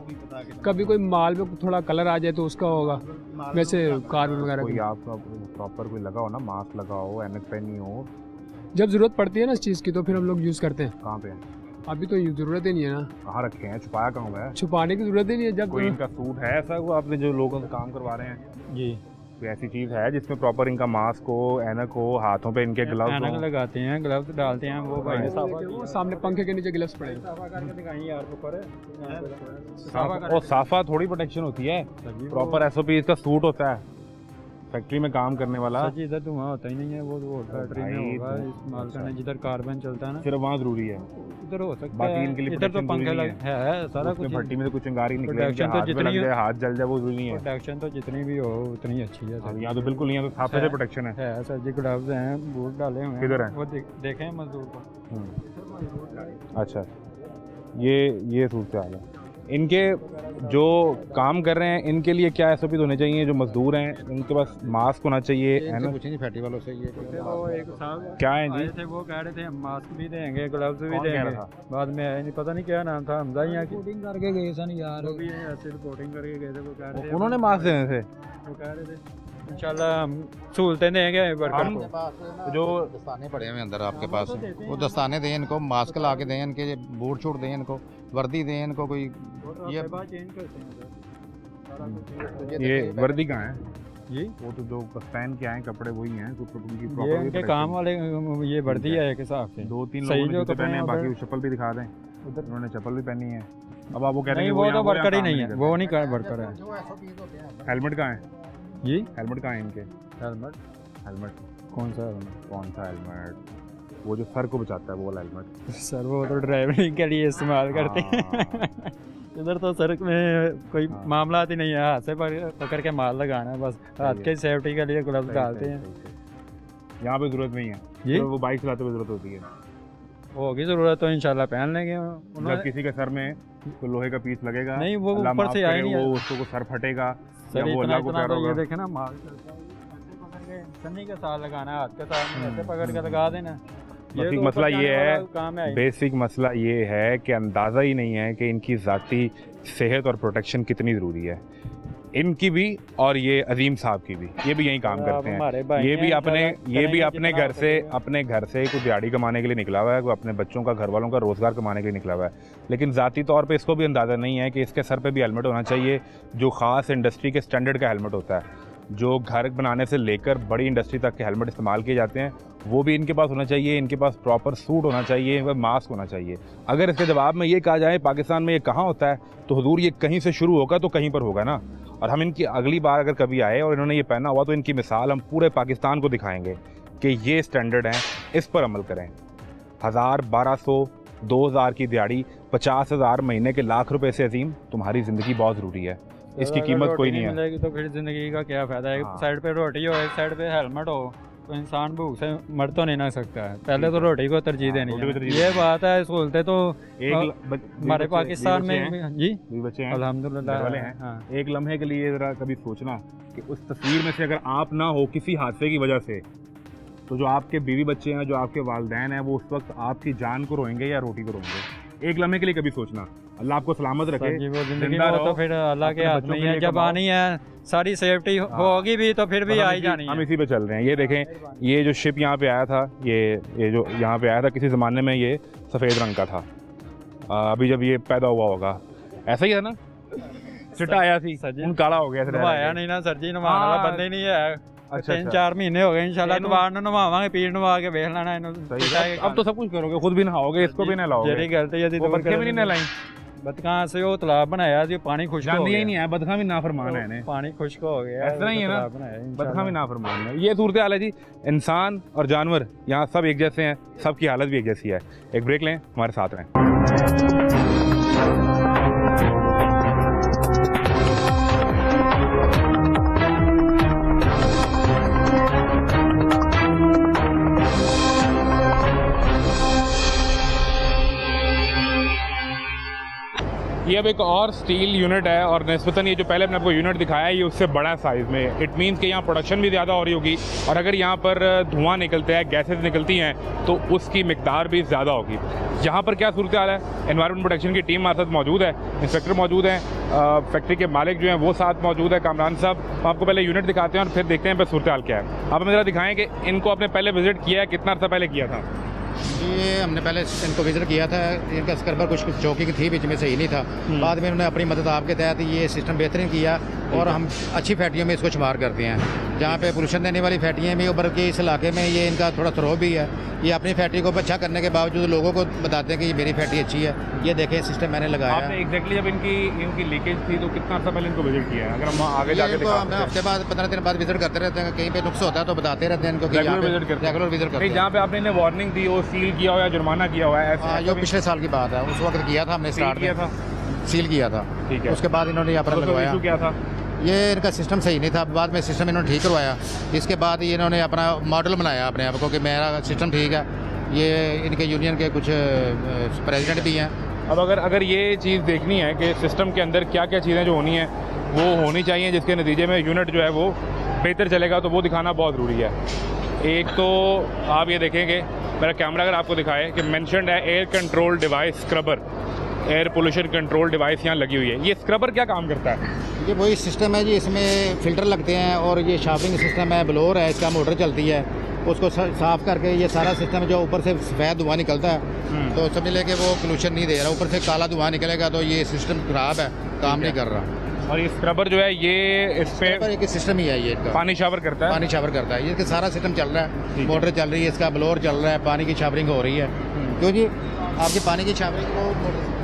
S5: कभी कोई माल में थोड़ा कलर आ जाए तो उसका होगा, वैसे कार्बन वगैरह
S1: कोई
S5: की।
S1: आपका प्रॉपर कोई लगा हो ना, मास्क लगा हो, एनक पहनी हो?
S5: जब ज़रूरत पड़ती है ना इस चीज़ की तो फिर हम लोग यूज़ करते हैं।
S1: कहाँ पे?
S5: अभी तो ज़रूरत ही नहीं है ना,
S1: कहाँ रखे हैं? छुपाया कहाँ हुआ है?
S5: छुपाने की ज़रूरत ही नहीं है। जब
S1: कोई इनका सूट है ऐसा वो आपने जो लोगों से काम करवा रहे हैं?
S5: जी,
S1: कोई ऐसी चीज़ है जिसमें प्रॉपर इनका मास्क हो, एनक हो, हाथों पे इनके ग्लव्स
S6: ऐनक
S1: हो?
S6: लगाते हैं, ग्लव्स डालते हैं, वो भाई
S5: वो सामने पंखे के नीचे ग्लव्स पड़े हैं।
S1: और साफा थोड़ी प्रोटेक्शन होती है, प्रॉपर SOP इसका सूट होता है फैक्ट्री में काम करने वाला।
S6: सर जी इधर धुआं होता ही नहीं है, वो फैक्ट्री में
S1: भाई,
S6: होगा, इस्तेमाल करने जिधर कार्बन चलता है ना,
S1: सिर्फ वहाँ जरूरी है,
S6: उधर हो सकता
S1: बाकी
S6: है।
S1: इनके लिए
S6: इधर तो
S1: protection
S6: पंखे
S1: जरूरी
S6: लग है सारा
S1: उसमें
S6: कुछ।
S1: भट्टी में से कुछ अंगारी निकले,
S6: Protection तो
S1: हाथ में लग
S6: जितनी
S1: जाए, हाथ जल जाए, वो जरूरी नहीं है।
S6: प्रोटेक्शन तो जितनी भी हो उतनी अच्छी है सर।
S1: यहाँ तो बिल्कुल नहीं है, तो साफे से प्रोटेक्शन है।
S6: है सर जी, ग्लव्स हैं, बूट डाले हुए हैं।
S1: किधर हैं?
S6: वो देखें मजदूर को।
S1: अच्छा, ये सूरत हाल है। इनके जो काम कर रहे हैं इनके लिए क्या SOP होने चाहिए? जो मजदूर हैं उनके पास मास्क होना चाहिए, है ना?
S3: कुछ नहीं, फैक्ट्री वालों से ये
S6: वो एक साहब
S1: क्या है जी?
S6: आए थे, वो कह रहे थे हम मास्क भी देंगे, ग्लव्स भी
S1: कौन कह
S6: देंगे।
S1: रहा था?
S6: बाद में आया नहीं, पता नहीं क्या नाम था, हमजा यहाँ की।
S5: रिपोर्टिंग करके गए सन यार,
S6: वो भी ऐसे रिपोर्टिंग करके गए थे, वो कह रहे थे
S1: उन्होंने मास्क देने थे?
S6: वो कह रहे थे इंशाल्लाह हम सहूलतें देंगे वर्कर
S1: हम
S6: को।
S3: जो दस्ताने पड़े हुए अंदर आपके पास वो दस्ताने दें इनको, मास्क ला के दें इनके, बूट छूट दें इनको, वर्दी दें इनको, कोई ये
S6: चेंज करते हैं सर।
S1: ये वर्दी कहाँ है?
S6: जी
S1: वो तो जो पहन के आए कपड़े वही हैं, तो उनकी
S6: ये
S1: proper
S6: उनके
S1: protection।
S6: काम वाले ये वर्दी है एक हिसाब से।
S1: 2-3
S6: सही
S1: लोगों ने
S6: जो
S1: जूते
S6: कपड़े
S1: पहने हैं,
S6: हैं
S1: बाकी
S6: उधर-
S1: चप्पल भी दिखा दें।
S6: उधर
S1: उन्होंने चप्पल भी पहनी है। अब आप वो कह रहे
S6: नहीं
S1: हैं
S6: वो
S1: यहाँ
S6: तो
S1: यहाँ
S6: वर्कर ही
S1: काम
S6: नहीं है,
S1: करते।
S6: वो नहीं वर्कर है।
S1: हेलमेट कहाँ है?
S6: जी
S1: हेलमेट कहाँ है इनके?
S6: हेलमेट
S1: हेलमेट
S6: कौन सा हेलमेट?
S1: कौन सा हेलमेट? वो जो सर को बचाता है वो वाला हेलमेट।
S6: सर वो तो ड्राइविंग के लिए इस्तेमाल करते हैं।
S1: हाँ।
S6: इधर तो सड़क में कोई
S1: हाँ।
S6: मामला ही नहीं है, हाथ से पकड़ के माल लगाना है बस। हाथ
S1: है।
S6: के सेफ्टी के लिए ग्लव्स डालते हैं।
S1: यहाँ पे जरूरत नहीं है,
S6: जी
S1: तो वो बाइक चलाते हुए जरूरत होती है।
S6: होगी जरूरत तो इंशाल्लाह पहन लेंगे।
S1: जब
S6: उन्होंने
S1: किसी के सर में तो लोहे का पीस लगेगा,
S6: नहीं, वो
S1: अल्लाह
S6: ऊपर
S1: माफ
S6: से आया
S1: करे,
S6: नहीं है।
S1: वो उसको सर फटेगा या
S6: सर
S1: वो
S6: इतना
S1: अल्लाह को
S6: इतना
S1: प्यारा
S6: तो ये
S1: होगा।
S6: देखे ना माल चलता है, ऐसे पकड़ के सन्नी के साथ लगाना है, हाथ के साथ नहीं, ऐसे पकड़ के लगा देना।
S1: बेसिक
S6: तो
S1: मसला
S6: ऊपर
S1: ये
S6: जाने
S1: है,
S6: वाला काम है।
S1: बेसिक मसला ये है कि अंदाज़ा ही नहीं है कि इनकी ज़ाती सेहत और प्रोटेक्शन कितनी ज़रूरी है, इनकी भी और ये अजीम साहब की भी। ये भी यही काम
S6: अब
S1: करते
S6: हमारे
S1: हैं।
S6: भाई
S1: ये भी
S6: हैं,
S1: अपने
S6: करेंगे
S1: अपने
S6: जितना
S1: घर से
S6: हो सकेगा।
S1: कोई दिहाड़ी कमाने के लिए निकला हुआ है, कोई अपने बच्चों का, घर वालों का रोज़गार कमाने के लिए निकला हुआ है, लेकिन ज़ाती तौर पे इसको भी अंदाज़ा नहीं है कि इसके सर पे भी हेलमेट होना चाहिए, जो ख़ास इंडस्ट्री के स्टैंडर्ड का हेलमेट होता है, जो घर बनाने से लेकर बड़ी इंडस्ट्री तक के हेलमेट इस्तेमाल किए जाते हैं, वो भी इनके पास होना चाहिए। इनके पास प्रॉपर सूट होना चाहिए, वह मास्क होना चाहिए। अगर इसके जवाब में ये कहा जाए पाकिस्तान में ये कहाँ होता है, तो हुजूर ये कहीं से शुरू होगा तो कहीं पर होगा ना। और हम इनकी अगली बार अगर कभी आए और इन्होंने ये पहना हुआ तो इनकी मिसाल हम पूरे पाकिस्तान को दिखाएंगे कि ये स्टैंडर्ड हैं, इस पर अमल करें। 1000, 1200, 2000 की दिहाड़ी, 50,000 महीने के लाख रुपए से अजीम तुम्हारी ज़िंदगी बहुत ज़रूरी है, इसकी
S6: अगर
S1: कीमत
S6: रोटी
S1: कोई नहीं है।
S6: मिलेगी तो फिर जिंदगी का क्या फायदा है?
S1: हाँ।
S6: एक साइड पे रोटी हो, एक साइड पे हेलमेट हो, तो इंसान भूख से मर तो नहीं ना सकता है। पहले तो रोटी को तरजीह
S1: हाँ,
S6: देनी
S1: रोटी को
S6: है।
S1: तरजीह
S6: ये
S1: देनी
S6: बात है, सहूलतें तो हमारे पाकिस्तान में जी
S1: भी बच्चे हैं,
S6: अल्हम्दुलिल्लाह
S1: घर वाले हैं।
S6: हाँ।
S1: एक लम्हे के लिए ज़रा कभी सोचना कि उस तस्वीर में से अगर आप ना हो किसी हादसे की वजह से, तो जो आपके बीवी बच्चे हैं, जो आपके वालिदैन हैं, वो उस वक्त आपकी जान को रोएंगे या रोटी को रोएंगे। एक लम्हे के लिए कभी सोचना। अल्लाह आपको सलामत रखे,
S6: सर जी वो जिंदगी
S1: जिंदा
S6: में
S1: रहो,
S6: तो फिर अल्लाह के
S1: अपने
S6: हाथ
S1: बच्चों
S6: में ही
S1: के
S6: है।
S1: लिए
S6: जब
S1: कमाओ।
S6: आनी है सारी सेफ्टी होगी भी तो फिर भी
S1: और हम
S6: आई जानी
S1: हम
S6: है।
S1: इसी पे चल रहे हैं। ये देखें, ये जो शिप यहाँ पे आया था, ये जो यहाँ पे आया था, किसी ज़माने में ये सफ़ेद रंग का था। अभी जब ये पैदा हुआ होगा ऐसा ही है ना, चिट्टा आया थी,
S6: सर जी,
S1: उन काला हो गया।
S6: नवाया नहीं ना सर जी, नवाने वाला
S1: हाँ।
S6: बंदे नहीं है।
S1: अच्छा,
S6: 3-4 महीने हो गए इंशाल्लाह
S1: ਇਹਨੂੰ-
S6: दोबारा नवावांगे, पीर नवा के देख लेना इन्हों।
S1: सही है। अब तो सब कुछ करोगे, खुद भी नहाओगे, इसको भी नहलाओगे।
S6: जेरी गलती है
S1: वो बदखे भी नहीं नहलाई,
S6: बदका से वो तालाब बनाया जी, पानी खुश्क हो
S1: जानती
S6: गया।
S1: ही नहीं है, बदखा भी नाफरमान है इन्हें,
S6: पानी खुश्क हो गया।
S1: ऐसा ही है ना,
S6: तालाब बनाया,
S1: बदखा
S6: इंशाल्लाह।
S1: भी नाफरमान है। ये सूरत हाल है जी। इंसान और जानवर यहाँ सब एक जैसे हैं, सबकी हालत भी एक जैसी है। एक ब्रेक लें, हमारे साथ रहें। ये अब एक और स्टील यूनिट है और निस्बतन ये जो पहले मैंने आपको यूनिट दिखाया है, ये उससे बड़ा साइज़ में। इट मीन्स कि यहाँ प्रोडक्शन भी ज़्यादा हो रही होगी, और अगर यहाँ पर धुआं निकलता है, गैसेज निकलती हैं, तो उसकी मिकदार भी ज़्यादा होगी। यहाँ पर क्या सूरत हाल है? एनवायरमेंट प्रोटेक्शन की टीम हमारे साथ मौजूद है, इंस्पेक्टर मौजूद हैं, फैक्ट्री के मालिक जो हैं वो साथ मौजूद है, कामरान साहब। हम आपको पहले यूनिट दिखाते हैं और फिर देखते हैं पर सूरत हाल क्या है। आप हमें ज़रा दिखाएँ कि इनको आपने पहले विजिट किया है, कितना अर्सा पहले किया था?
S3: ये हमने पहले इनको विजिट किया था। इनका स्क्रबर कुछ चौकी की थी, बीच में सही नहीं था। बाद में उन्होंने अपनी मदद आपके तहत ये सिस्टम बेहतरीन किया और हम अच्छी फैक्ट्रियों में इसको शुमार करते हैं, जहाँ पे पोल्यूशन देने वाली फैक्ट्रियाँ भी, बल्कि इस इलाके में ये इनका थोड़ा थ्रो भी है। ये अपनी फैक्ट्री को अच्छा करने के बावजूद लोगों को बताते हैं कि ये मेरी फैक्ट्री अच्छी है। ये देखें सिस्टम मैंने लगाया।
S1: आपने एग्जैक्टली जब इनकी लीकेज थी तो कितना अर्सा पहले इनको विजिट किया है? अगर हम आगे जाके
S3: इनको हम हफ्ते बाद 15 दिन बाद विजिट करते रहते हैं। कहीं पे नुक्स होता है तो बताते रहते हैं इनको कि
S1: रेगुलर विजिट करते हैं।
S3: रेगुलर विजिट करते हैं।
S1: जहाँ पे आपने इन्हें वार्निंग दी हो, सील किया हो या जुर्माना किया हुआ है,
S3: हाँ, जो पिछले साल की बात है, उस वक्त किया था हमने,
S1: सील
S3: स्टार्ट
S1: किया था?
S3: सील किया था।
S1: ठीक है।
S3: उसके बाद इन्होंने अपना
S1: तो
S3: लगवाया।
S1: इशू क्या था?
S3: ये इनका सिस्टम सही नहीं था, बाद में सिस्टम इन्होंने ठीक करवाया। इसके बाद ये इन्होंने अपना मॉडल बनाया अपने आप को कि मेरा सिस्टम ठीक है। ये इनके यूनियन के कुछ प्रेसिडेंट भी हैं।
S1: अब अगर ये चीज़ देखनी है कि सिस्टम के अंदर क्या क्या चीज़ें जो होनी हैं वो होनी चाहिए, जिसके नतीजे में यूनिट जो है वो बेहतर चलेगा, तो वो दिखाना बहुत ज़रूरी है। एक तो आप ये देखेंगे, मेरा कैमरा अगर आपको दिखाए कि मेंशन्ड है air control device scrubber, air pollution control device यहाँ लगी हुई है। ये स्क्रबर क्या काम करता है?
S3: ये वही सिस्टम है जी, इसमें फ़िल्टर लगते हैं और ये शावरिंग सिस्टम है, ब्लोअर है, इसका मोटर चलती है, उसको साफ़ करके ये सारा सिस्टम जो ऊपर से सफ़ेद धुआं निकलता है तो समझ ले कि वो पोल्यूशन नहीं दे रहा, ऊपर से काला धुआं निकलेगा तो ये सिस्टम ख़राब है, काम नहीं कर रहा।
S1: और ये स्क्रबर जो है ये इस पे
S3: पर एक सिस्टम ही है ये इसका,
S1: पानी शावर करता है,
S3: पानी शावर करता है, ये सारा सिस्टम चल रहा है, मोटर चल रही है, इसका ब्लोअर चल रहा है, पानी की शावरिंग हो रही है। क्यों जी, आपकी पानी की शावरिंग को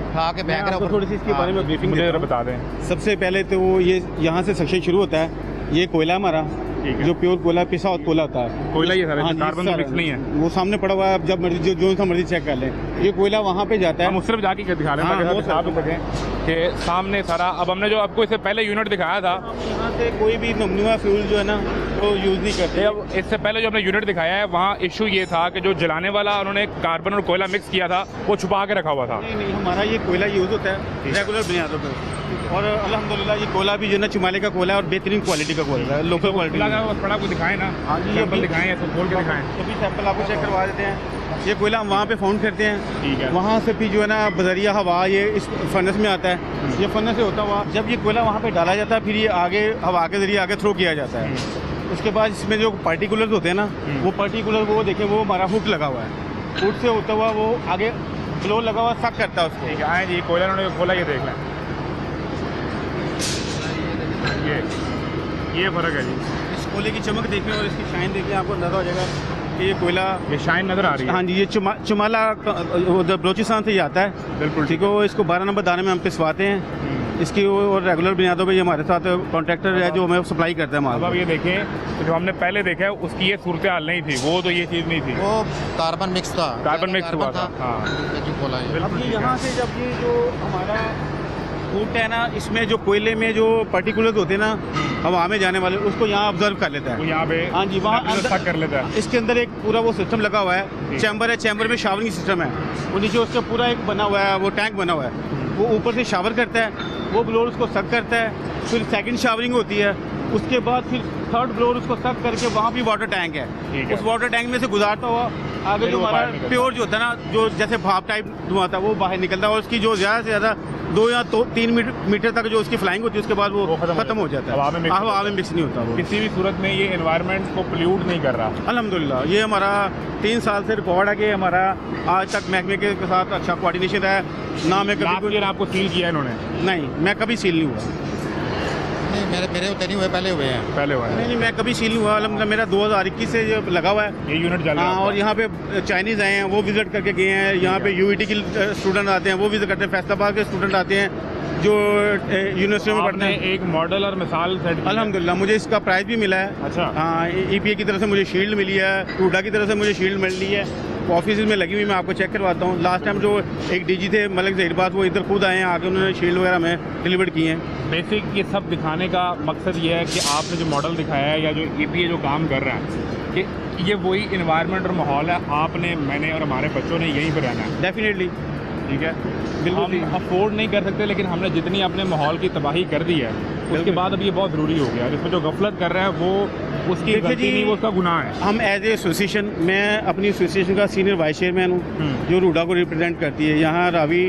S3: उठा के बैक रहा,
S7: थोड़ी सी इसके बारे में ब्रीफिंग
S1: मुझे जरा बता दें।
S7: सबसे पहले तो वो ये यहाँ से सेक्शन शुरू होता है, ये कोयला हमारा जो प्योर कोयला पिसा हुआ कोयला होता है,
S1: कोयला ही है सारा,
S7: हाँ जी,
S1: कार्बन तो
S7: सारा।
S1: मिक्स नहीं है।
S7: वो सामने पड़ा हुआ है, आप जब मर्जी जो सा मर्जी चेक कर लें, ये कोयला वहाँ पे जाता है।
S1: हम उस तरफ जाके दिखा रहे हैं
S7: हाँ,
S1: ताकि
S7: वो
S1: दिखा भी सकें कि सामने सारा। अब हमने जो आपको इससे पहले यूनिट दिखाया था,
S7: यहाँ से कोई भी नमूना फ्यूल जो है ना वो यूज़ नहीं करते।
S1: अब इससे पहले जो हमने यूनिट दिखाया है वहाँ इशू ये था कि जो जलाने वाला उन्होंने कार्बन और कोयला मिक्स किया था वो छुपा के रखा हुआ था।
S7: नहीं नहीं, हमारा ये कोयला यूज़ होता है रेगुलर बुनियादों पर, और अल्हम्दुलिल्लाह ये कोयला भी जो है ना चिमाले का कोयला है और बेहतरीन क्वालिटी का कोयला है, लोकल क्वालिटी का।
S1: थोड़ा कुछ दिखाएं ना,
S7: हाँ जी,
S1: सैंपल दिखाएं, ऐसे खोल के दिखाएं।
S7: अभी सैंपल आपको चेक करवा देते हैं। ये कोयला हम वहाँ पे फाउंड करते हैं,
S1: ठीक है।
S7: वहाँ से फिर जो है ना बजरिया हवा ये इस फर्नेस में आता है, ये फर्नेस से होता हुआ जब ये कोयला वहाँ पे डाला जाता है फिर ये आगे हवा के जरिए आगे थ्रो किया जाता है। उसके बाद इसमें जो पार्टिकुलर्स होते हैं ना, वो पार्टिकुलर वो देखें वो हमारा हुक लगा हुआ है, हुक से होता हुआ वो आगे ब्लो लगा हुआ सक करता है उसको।
S1: ठीक है, आए जी, कोयला उन्होंने खोला, ये देख लें, ये फ़र्क है जी।
S7: इस कोयले की चमक देखें और इसकी शाइन देखें, आपको अंदाजा हो जाएगा कि ये कोयला,
S1: ये शाइन नज़र आ रही है।
S7: हाँ जी, ये चुमाला उधर बलोचिस्तान से ही आता है,
S1: बिल्कुल
S7: ठीक है। वो इसको 12 नंबर दाने में हम पिसवाते हैं इसकी, और रेगुलर बुनियादों पे ये हमारे साथ कॉन्ट्रैक्टर है जो हमें सप्लाई करता है माल।
S1: अब ये देखें, तो जो हमने पहले देखा है उसकी ये सूरत हाल नहीं थी, वो तो ये चीज़ नहीं थी,
S3: वो कार्बन मिक्स था,
S1: कार्बन मिक्स हुआ था। हाँ,
S3: खोला है।
S7: अब ये यहाँ से जब ये जो हमारा फूट है ना, इसमें जो कोयले में जो पर्टिकुलर्स होते हैं ना हवा में जाने वाले, उसको यहाँ ऑब्जर्व कर लेता
S1: वो
S7: है।
S1: यहाँ पे
S7: हाँ जी, वहाँ
S1: अंदर
S7: अंदर
S1: कर लेता है।
S7: इसके अंदर एक पूरा वो सिस्टम लगा हुआ है, चैम्बर है, चैम्बर में शावरिंग सिस्टम है, वो नीचे उसका पूरा एक बना हुआ है, वो टैंक बना हुआ है, वो ऊपर से शावर करता है, वो ब्लोअर उसको सक करता है, फिर सेकंड शावरिंग होती है, उसके बाद फिर थर्ड ब्लोअर उसको सक करके वहाँ भी वाटर टैंक है, उस वाटर टैंक में से गुजारता हुआ आगे जो हमारा प्योर जो होता है ना, जो जैसे भाप टाइप धुआं था वो बाहर निकलता है, और उसकी जो ज़्यादा से ज़्यादा 2 या 3 मीटर तक जो उसकी फ्लाइंग होती है, उसके बाद वो खत्म हो जाता है, हवा में मिक्स नहीं होता वो।
S1: किसी भी सूरत में ये एनवायरनमेंट को पोल्यूट नहीं कर रहा।
S7: अल्हम्दुलिल्लाह, ये हमारा 3 साल से रिकॉर्ड है कि हमारा आज तक महकमे के साथ अच्छा कोऑर्डिनेशन है ना। मैं कभी
S1: आपको सील किया इन्होंने?
S7: नहीं, मैं कभी सील नहीं हुआ।
S3: नहीं, मेरे होते नहीं हुए, पहले हुए हैं।
S1: पहले हुआ है?
S7: नहीं, मैं कभी सील नहीं हुआ। अल्हम्दुलिल्लाह मेरा 2021 से जो लगा हुआ है
S1: ये यूनिट चल रहा है।
S7: हाँ, और यहाँ पे चाइनीज़ आए हैं, वो विज़िट करके गए हैं। यहाँ पे यूईटी के स्टूडेंट आते हैं, वो विज़िट करते हैं। फैसलाबाद के स्टूडेंट आते हैं जो यूनिवर्सिटी में पढ़ते हैं।
S1: एक मॉडल और मिसाल सेट की है।
S7: अल्हम्दुलिल्लाह मुझे इसका प्राइज़ भी मिला है।
S1: अच्छा।
S7: हाँ, EPA की तरफ से मुझे शील्ड मिली है, टूडा की तरफ से मुझे शील्ड मिली है, ऑफिस में लगी हुई, मैं आपको चेक करवाता हूँ। लास्ट टाइम जो एक DG थे मलिक ज़हीरबाद, वो इधर खुद आए हैं, आके उन्होंने शील्ड वगैरह में डिलीवर किए हैं।
S1: बेसिक ये सब दिखाने का मकसद ये है कि आपने जो मॉडल दिखाया है या जो EPA जो काम कर रहा है कि ये वही इन्वायरमेंट और माहौल है, आपने, मैंने और हमारे बच्चों ने यहीं पर रहना है।
S7: डेफिनेटली,
S1: ठीक है,
S7: बिल्कुल
S1: हम अफोर्ड नहीं कर सकते, लेकिन हमने जितनी अपने माहौल की तबाही कर दी है उसके बाद अब ये बहुत ज़रूरी हो गया है। इसमें जो गफलत कर रहा है वो उसकी गलती नहीं, वो उसका गुनाह है।
S7: हम एज ए एसोसिएशन, मैं अपनी एसोसिएशन का सीनियर वाइस चेयरमैन हूँ जो रूडा को रिप्रेजेंट करती है। यहाँ रावी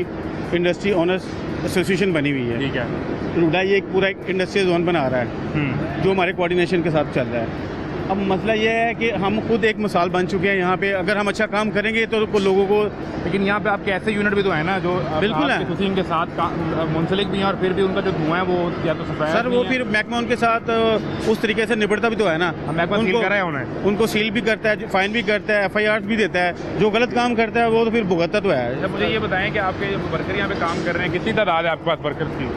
S7: इंडस्ट्री ओनर्स एसोसिएशन बनी हुई है।
S1: ठीक है।
S7: रूडा ये एक पूरा एक इंडस्ट्रियल जोन बना रहा है जो हमारे कोऑर्डिनेशन के साथ चल रहा है। अब मसला ये है कि हम खुद एक मिसाल बन चुके हैं यहाँ पे। अगर हम अच्छा काम करेंगे तो लोगों को,
S1: लेकिन यहाँ पे आपके ऐसे यूनिट भी तो है ना जो
S7: बिल्कुल है,
S1: उनके साथ मुंसलिक भी हैं, और फिर भी उनका जो धुआं है वो या तो सफेद
S7: सर वो फिर महकमा उनके साथ उस तरीके से निपटता भी तो है ना।
S1: महकमा सील कर रहा है उन्हें,
S7: उनको सील भी करता है, फाइन भी करता है, FIR भी देता है। जो गलत काम करता है वो तो फिर भुगतता तो है।
S1: मुझे ये बताएं कि आपके जो वर्कर यहाँ पे काम कर रहे हैं, कितनी तादाद है आपके पास वर्कर्स की?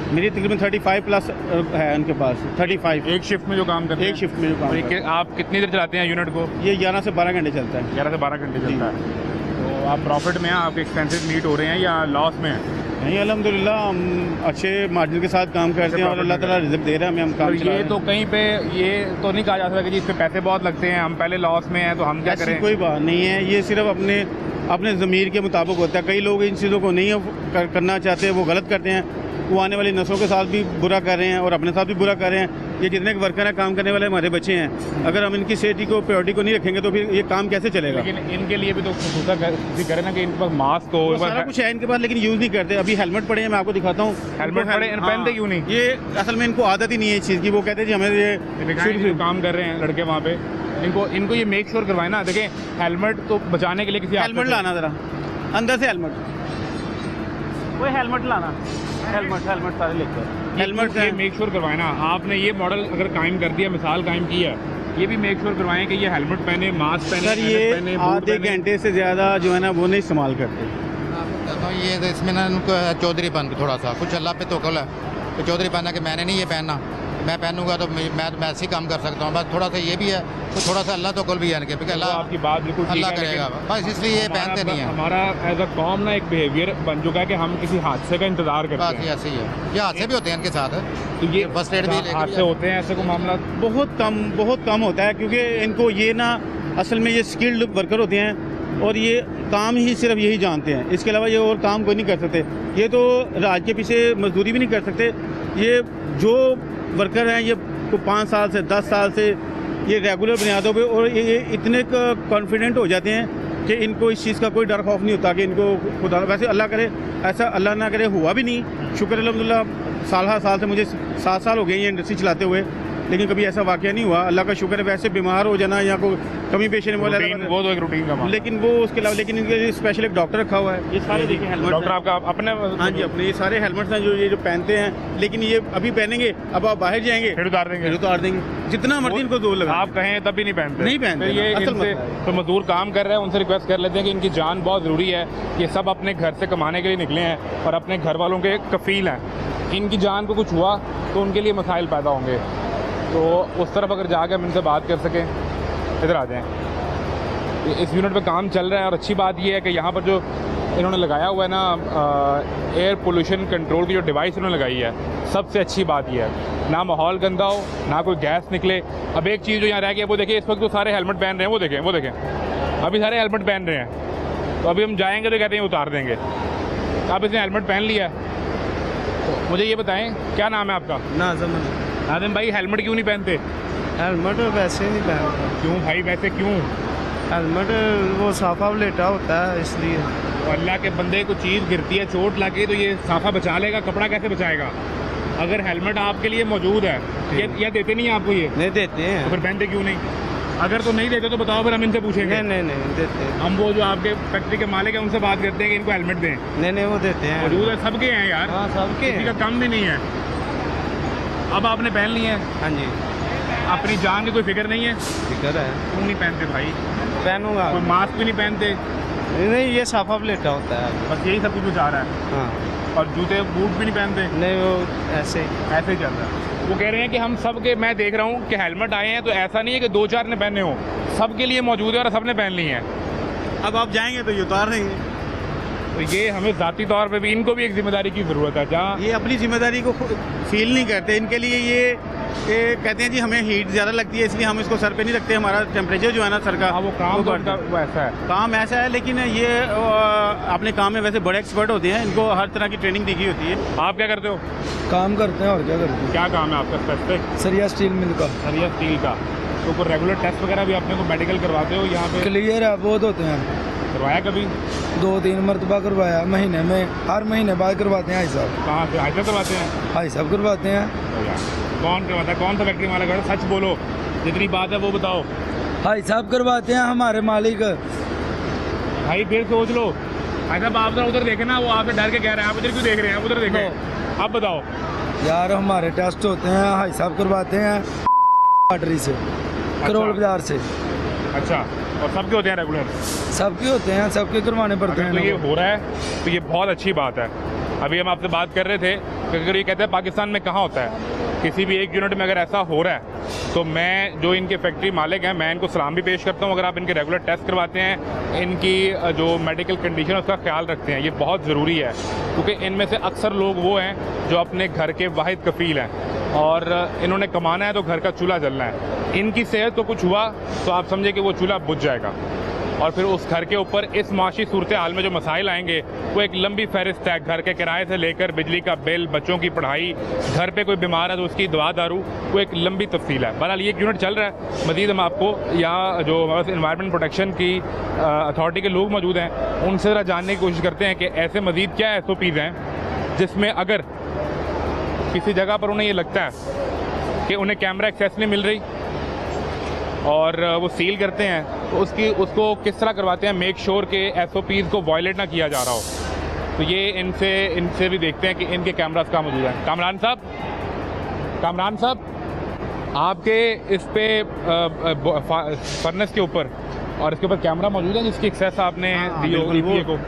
S7: मेरी तकरीबन 35 प्लस है उनके पास, 35
S1: एक शिफ्ट में जो काम करते हैं।
S7: एक शिफ्ट में जो काम करते हैं।
S1: आप कितनी देर चलाते हैं यूनिट को?
S7: ये 11 से 12 घंटे चलता है।
S1: 11 से 12 घंटे चलता है। तो आप प्रॉफिट में हैं, आपके एक्सपेंसेस मीट हो रहे हैं या लॉस में हैं?
S7: नहीं, अल्हम्दुलिल्लाह हम अच्छे मार्जिन के साथ काम करते हैं और अल्लाह ताला रिज़्क़ दे रहा है हमें, हम काम चला रहे
S1: ये
S7: हैं।
S1: तो कहीं पे ये तो नहीं कहा जा सकता कि जी इस पे पैसे बहुत लगते हैं, हम पहले लॉस में हैं तो हम क्या
S7: ऐसी
S1: करें?
S7: कोई बात नहीं है, ये सिर्फ अपने ज़मीर के मुताबिक होता है। कई लोग इन चीज़ों को नहीं करना चाहते, वो गलत करते हैं। वो आने वाली नस्लों के साथ भी बुरा कर रहे हैं और अपने साथ भी बुरा कर रहे हैं। ये जितने वर्कर हैं, काम करने वाले हमारे बच्चे हैं, अगर हम इनकी सेफ्टी को, प्रायोरिटी को नहीं रखेंगे तो फिर ये काम कैसे चलेगा?
S1: लेकिन इनके लिए भी तो करें ना कि इनके पास मास्क हो,
S7: सारा कुछ है इनके पास, लेकिन यूज़ नहीं करते। अभी हेलमेट पड़े हैं, मैं आपको दिखाता हूँ।
S1: हेलमेट पड़े, पहनते क्यों नहीं?
S7: ये असल में इनको आदत ही नहीं है इस चीज़ की। वो कहते हैं जी हमें ये
S1: शुरू से काम कर रहे हैं लड़के वहाँ पे, इनको ये मेक श्योर करवाए ना। देखें, हेलमेट तो बचाने के लिए किसी
S7: हेलमेट लाना ज़रा अंदर से, हेलमेट वो हेलमेट लाना, हेलमेट सारे लेकर हेलमेट
S1: ये मेक श्योर करवाए ना। आपने ये मॉडल अगर कायम कर दिया, मिसाल कायम की है, ये भी मेक श्योर करवाएं कि ये हेलमेट पहने, मास्क पहने।
S7: सर ये आधे घंटे से ज़्यादा जो है ना वो नहीं इस्तेमाल करते।
S3: ये तो इसमें ना उनको चौधरी पन थोड़ा सा कुछ अल्लाह पे तो कल है, तो चौधरी पहना कि मैंने नहीं ये पहनना, मैं पहनूंगा तो मैं ऐसे ही काम कर सकता हूँ। बस थोड़ा सा ये भी है, तो थोड़ा सा अल्लाह तो कल भी है इनके, क्योंकि अल्लाह
S1: आपकी बात बिल्कुल
S3: अल्लाह करेगा, बस इसलिए ये पहनते नहीं है।
S1: हमारा एज अ कॉम ना एक बिहेवियर बन चुका है कि हम किसी हादसे का इंतजार करते
S3: बस
S1: हैं।
S3: ऐसे ही है, ये हादसे भी होते हैं इनके साथ।
S1: तो ये
S3: फर्स्ट एड भी
S1: हादसे होते हैं, ऐसे को मामला
S7: बहुत कम होता है, क्योंकि इनको ये ना असल में ये स्किल्ड वर्कर होते हैं और ये काम ही सिर्फ यही जानते हैं, इसके अलावा ये और काम कोई नहीं कर सकते। ये तो राज के पीछे मजदूरी भी नहीं कर सकते। ये जो वर्कर हैं, ये 5 साल से 10 साल से ये रेगुलर बुनियादों पे, और ये इतने कॉन्फिडेंट हो जाते हैं कि इनको इस चीज़ का कोई डर खौफ नहीं होता कि इनको खुदा, वैसे अल्लाह करे ऐसा अल्लाह ना करे, हुआ भी नहीं, शुक्र अल्हम्दुलिल्लाह। साल से मुझे 7 साल हो गए ये इंडस्ट्री चलाते हुए, लेकिन कभी ऐसा वाक़या नहीं हुआ, अल्लाह का शुक्र है। वैसे बीमार हो जाना या कोई कमी पेश वो
S1: तो एक रूटीन का मामला।
S7: लेकिन वो उसके अलावा, लेकिन इनके लिए स्पेशल एक डॉक्टर रखा हुआ है। ये सारे देखिए हेलमेट,
S1: डॉक्टर आपका अपने?
S7: हाँ जी, अपने ये सारे हेलमेट्स हैं जो पहनते हैं, लेकिन ये अभी पहनेंगे, अब आप बाहर जाएंगे
S1: फिर उतार
S7: देंगे, जितना मर्जी इनको जोर लगा।
S1: आप कहें तब भी नहीं पहनते?
S7: नहीं पहनते,
S1: तो ये
S7: असल
S1: इनसे तो मजदूर काम कर रहे हैं, उनसे रिक्वेस्ट कर लेते हैं कि इनकी जान बहुत ज़रूरी है। ये सब अपने घर से कमाने के लिए निकले हैं और अपने घर वालों के कफील हैं। इनकी जान को कुछ हुआ तो उनके लिए मसाइल पैदा होंगे। तो उस तरफ अगर जाकर हम इनसे बात कर सकें, इधर आ जाएं। इस यूनिट पे काम चल रहा है और अच्छी बात ये है कि यहाँ पर जो इन्होंने लगाया हुआ है ना एयर पोल्यूशन कंट्रोल की जो डिवाइस इन्होंने लगाई है, सबसे अच्छी बात ये है, ना माहौल गंदा हो, ना कोई गैस निकले। अब एक चीज़ जो यहाँ रह गई है वो देखिए, इस वक्त तो सारे हेलमेट पहन रहे हैं, वो देखें अभी सारे हेलमेट पहन रहे हैं। तो अभी हम जाएँगे तो कहते हैं उतार देंगे। अब इसने हेलमेट पहन लिया है। तो मुझे ये बताएँ, क्या नाम है आपका? नाज़िम भाई, हेलमेट क्यों नहीं पहनते?
S8: हेलमेट वैसे नहीं पहनता।
S1: क्यों भाई, वैसे क्यों?
S8: हेलमेट वो साफा लेटा होता है इसलिए।
S1: तो अल्लाह के बंदे को चीज़ गिरती है, चोट लगे तो ये साफा बचा लेगा, कपड़ा कैसे बचाएगा? अगर हेलमेट आपके लिए मौजूद है, या देते नहीं आपको ये?
S8: नहीं देते हैं।
S1: तो फिर पहनते क्यों नहीं? अगर तो नहीं देते तो बताओ, फिर हम इनसे पूछेंगे।
S8: नहीं देते।
S1: हम वो जो आपके फैक्ट्री के मालिक हैं उनसे बात करते हैं कि इनको हेलमेट दें।
S8: नहीं वो देते हैं,
S1: मौजूद है, सबके हैं यार।
S8: हाँ सबके
S1: किसी का कम भी नहीं है। अब आपने पहन लिए हैं,
S8: हाँ जी।
S1: अपनी जान की कोई फिक्र नहीं है?
S8: फिक्र है।
S1: क्यों नहीं पहनते भाई?
S8: पहनूंगा।
S1: कोई मास्क भी नहीं पहनते?
S8: नहीं ये साफा लेटा होता है,
S1: बस यही सब कुछ आ रहा है।
S8: हाँ।
S1: और जूते बूट भी नहीं पहनते?
S8: नहीं वो ऐसे
S1: ही चल रहा है। वो कह रहे हैं कि हम सब के, मैं देख रहा हूँ कि हेलमेट आए हैं तो ऐसा नहीं है कि 2-4 ने पहने हो, सबके लिए मौजूद है और सबने पहन ली हैं।
S7: अब आप जाएंगे तो ये उतार देंगे।
S1: तो ये हमें ज़ाती तौर पे भी, इनको भी एक जिम्मेदारी की ज़रूरत है। जहाँ
S7: ये अपनी जिम्मेदारी को फील नहीं करते, इनके लिए ये कहते हैं जी हमें हीट ज़्यादा लगती है इसलिए हम इसको सर पे नहीं रखते, हमारा टेम्परेचर जो है ना सर का,
S1: वो काम तो उनका वो ऐसा है,
S7: काम ऐसा है। लेकिन ये अपने काम में वैसे बड़े एक्सपर्ट होते हैं, इनको हर तरह की ट्रेनिंग दी गई होती है।
S1: आप क्या करते हो?
S8: काम करते हैं और क्या करते हैं।
S1: क्या काम है आपका स्पेसिफिक?
S8: सरिया स्टील मिल का।
S1: सरिया स्टील का। तो कोई रेगुलर टेस्ट वगैरह भी अपने को मेडिकल करवाते हो यहाँ पे?
S8: क्लियर है, बहुत होते हैं।
S1: करवाया कभी?
S8: 2-3 मरतबा करवाया, महीने में, हर महीने बाद करवाते हैं। हाई साहब।
S1: कहाँ से? हाई साहब करवाते हैं?
S8: हाई साहब करवाते हैं।
S1: कौन करवाता है? कौन सा फैक्ट्री वाला करवाता है? सच बोलो, जितनी बात है वो बताओ।
S8: हाई साहब करवाते हैं हमारे मालिक।
S1: भाई फिर सोच लो। अच्छा आप उधर देखे ना, वो आपसे डर के कह रहे हैं, आप इधर क्यों देख रहे हैं? उधर देखें, आप बताओ।
S8: यार हमारे टेस्ट होते हैं, हाई साहब करवाते हैं पटरी से, करोल बाजार से।
S1: अच्छा, और सबके होते हैं रेगुलर?
S8: सबके होते हैं, सबके करवाने पड़ते हैं।
S1: तो ये हो रहा है तो ये बहुत अच्छी बात है। अभी हम आपसे बात कर रहे थे कि अगर ये कहते हैं पाकिस्तान में कहाँ होता है, किसी भी एक यूनिट में अगर ऐसा हो रहा है तो मैं जो इनके फैक्ट्री मालिक हैं मैं इनको सलाम भी पेश करता हूँ। अगर आप इनके रेगुलर टेस्ट करवाते हैं, इनकी जो मेडिकल कंडीशन है उसका ख्याल रखते हैं, ये बहुत ज़रूरी है, क्योंकि इनमें से अक्सर लोग वो हैं जो अपने घर के वाहिद कफील हैं और इन्होंने कमाना है तो घर का चूल्हा जलना है। इनकी सेहत को कुछ हुआ तो आप समझे कि वो चूल्हा बुझ जाएगा। और फिर उस घर के ऊपर इस माशी सूरत हाल में जो मसाइल आएंगे वो एक लंबी फहरिस्त है। घर के किराए से लेकर बिजली का बिल, बच्चों की पढ़ाई, घर पे कोई बीमार है तो उसकी दवा दारू, वो एक लंबी तफसील है। बहरहाल ये एक यूनिट चल रहा है। मज़ीद हम आपको यहाँ जो एनवायरनमेंट प्रोटेक्शन की अथॉरिटी के लोग मौजूद हैं उनसे ज़रा जानने की कोशिश करते हैं कि ऐसे मज़ीद क्या SOPs हैं जिसमें अगर किसी जगह पर उन्हें ये लगता है कि उन्हें कैमरा एक्सेस नहीं मिल रही और वो सील करते हैं तो उसको किस तरह करवाते हैं मेक श्योर के SOPs को वायलेट ना किया जा रहा हो। तो ये इनसे भी देखते हैं कि इनके कैमरास कहाँ मौजूद हैं। कामरान साहब आपके इस पे फर्नेस के ऊपर और इसके ऊपर कैमरा मौजूद है जिसकी एक्सेस आपने दी हो EPA को?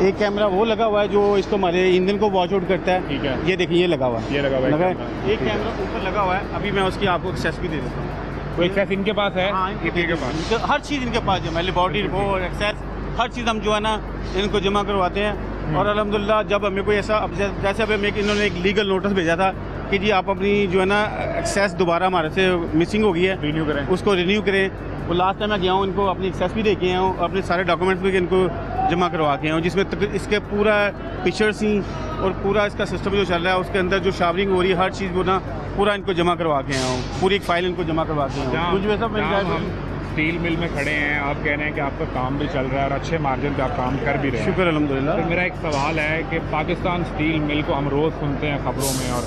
S7: एक कैमरा वो लगा हुआ है जो इसको हमारे इंजन को वॉच आउट करता है।
S1: ठीक है,
S7: ये देखिए ये लगा हुआ है,
S1: ये लगा हुआ है
S7: एक कैमरा ऊपर लगा हुआ है। अभी मैं उसकी आपको एक्सेस भी दे देता हूँ।
S1: कोई एक्सेस इनके पास है?
S7: हाँ,
S1: EPA के पास
S7: हर चीज़ इनके पास जो है लेबॉर्टरी रिपोर्ट, एक्सेस, हर चीज़ हम जो है ना इनको जमा करवाते हैं। और अल्हम्दुलिल्लाह जब हमें कोई ऐसा, अब जैसे अब हमें इन्होंने एक लीगल नोटिस भेजा था कि जी आप अपनी जो है ना एक्सेस दोबारा हमारे से मिसिंग हो गई है,
S1: रिन्यू करें,
S7: उसको रिन्यू करें। वो लास्ट टाइम मैं गया हूँ, इनको अपनी एक्सेस भी दे के आया हूँ, अपने सारे डॉक्यूमेंट्स भी इनको जमा करवा के आया हूँ, जिसमें इसके पूरा पिक्चर्स ही और पूरा इसका सिस्टम जो चल रहा है उसके अंदर जो शावरिंग हो रही है हर चीज़ को ना पूरा इनको जमा करवा के आया हूँ। पूरी एक फाइल इनको जमा करवा के आया हूँ। कुछ वैसा मिल जाए।
S1: हम स्टील मिल में खड़े हैं, आप कह रहे हैं कि आपका काम भी चल रहा है और अच्छे मार्जिन पे आप काम कर भी रहे हैं।
S7: शुक्र अल्हम्दुलिल्लाह।
S1: तो मेरा एक सवाल है कि पाकिस्तान स्टील मिल को हम रोज़ सुनते हैं खबरों में और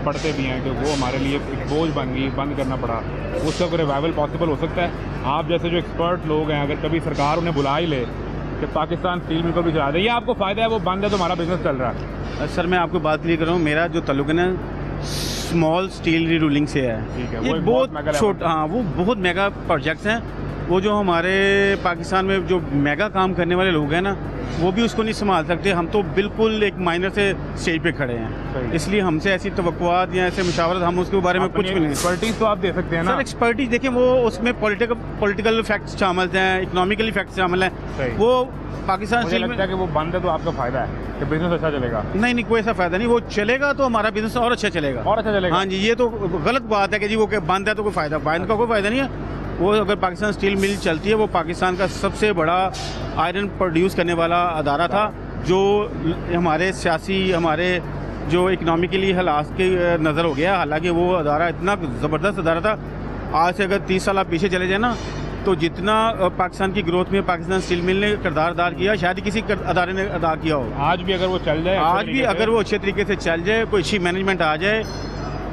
S1: पढ़ते भी हैं कि वो हमारे लिए एक बोझ बन गई, बंद करना पड़ा। उसका कोई रिवाइवल पॉसिबल हो सकता है? आप जैसे जो एक्सपर्ट लोग हैं अगर कभी सरकार उन्हें बुला ही ले कि पाकिस्तान स्टील मिल को भी चला दे, ये आपको फ़ायदा है, वो बंद है तो हमारा बिजनेस चल रहा है।
S7: सर मैं आपको बात क्लियर कर रहा हूँ, मेरा जो ताल्लुक है ना स्मॉल स्टील रीरूलिंग से है।
S1: ठीक है,
S7: ये बहुत छोटा, हाँ वो बहुत मेगा प्रोजेक्ट्स हैं। वो जो हमारे पाकिस्तान में जो मेगा काम करने वाले लोग हैं ना वो भी उसको नहीं संभाल सकते। हम तो बिल्कुल एक माइनर से स्टेज पे खड़े हैं, इसलिए हमसे ऐसी तवक्कुआत या ऐसे मशावरत हम उसके बारे में कुछ भी नहीं।
S1: एक्सपर्टीज तो आप दे सकते हैं ना
S7: सर। एक्सपर्टीज देखिए वो उसमें पॉलिटिकल फैक्ट्स शामिल हैं, इकोनॉमिकली फैक्ट्स शामिल हैं। वो पाकिस्तान
S1: मुझे लगता है कि वो बंद है तो आपका फ़ायदा है कि बिजनेस अच्छा चलेगा।
S7: नहीं कोई ऐसा फ़ायदा नहीं, वो चलेगा तो हमारा बिजनेस और अच्छा चलेगा।
S1: और अच्छा चलेगा?
S7: हाँ जी, ये तो गलत बात है कि जी वो बंद है तो कोई फ़ायदा, बंद का कोई फ़ायदा नहीं है। वो अगर पाकिस्तान स्टील मिल चलती है, वो पाकिस्तान का सबसे बड़ा आयरन प्रोड्यूस करने वाला अदारा था जो हमारे सियासी, हमारे जो इकनॉमिकली हालात के नज़र हो गया। हालांकि वो अदारा इतना ज़बरदस्त अदारा था, आज से अगर 30 साल आप पीछे चले जाए ना तो जितना पाकिस्तान की ग्रोथ में पाकिस्तान स्टील मिल ने किरदार अदा किया शायद किसी अदारे ने अदा किया हो।
S1: आज भी अगर वो चल जाए,
S7: आज भी अगर वो अच्छे तरीके से चल जाए, कोई अच्छी मैनेजमेंट आ जाए,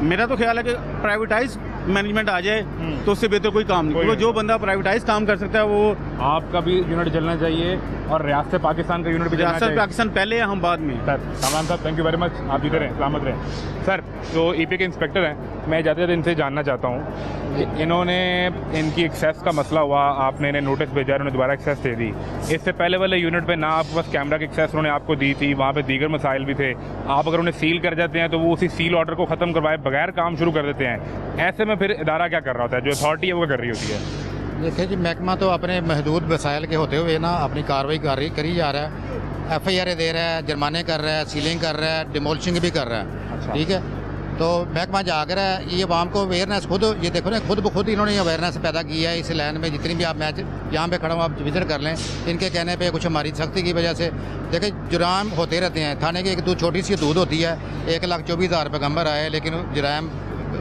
S7: मेरा तो ख्याल है कि प्राइवेटाइज मैनेजमेंट आ जाए तो उससे बेहतर कोई काम नहीं। जो बंदा प्राइवेटाइज काम कर सकता है वो,
S1: आपका भी यूनिट चलना चाहिए और रियासत पाकिस्तान का यूनिट भी चलना चाहिए।
S7: रियासत पाकिस्तान पहले है, हम बाद में।
S1: सर कामरान साहब थैंक यू वेरी मच, आप जीते रहें, सलामत रहें। सर जो EPA के इंस्पेक्टर हैं, मैं जाते जाते इनसे जानना चाहता हूँ कि इन्होंने इनकी एक्सेस का मसला हुआ, आपने इन्हें नोटिस भेजा, उन्होंने दोबारा एक्सेस दे दी। इससे पहले वाले यूनिट पे ना आपके पास कैमरा की एक्सेस उन्होंने आपको दी थी, वहाँ पे दीगर मसाइल भी थे। आप अगर उन्हें सील कर जाते हैं तो वो उसी सील ऑर्डर को ख़त्म करवाए बगैर काम शुरू कर देते हैं। ऐसे में फिर इदारा क्या कर रहा होता है, जो अथॉरिटी है वो कर रही होती है?
S3: देखिए जी, महकमा तो अपने महदूद वसाइल के होते हुए ना अपनी कार्रवाई करी जा रहा है। FIR दे रहा है, जुर्माने कर रहा है, सीलिंग कर रहा है, डिमोलिशिंग भी कर रहा है।
S1: अच्छा।
S3: ठीक है, तो महकमा जाग रहा है। ये आवाम को अवेयरनेस खुद, ये देखो ना खुद ब खुद इन्होंने अवेयरनेस पैदा की है इस लाइन में। जितनी भी आप मैच यहाँ पे खड़ा हूँ आप विजिट कर लें, इनके कहने पे कुछ हमारी सख्ती की वजह से देखिए जुराम होते रहते हैं। थाने की एक छोटी सी दूध होती है, 1,24,000 पैगम्बर आए, लेकिन जुराम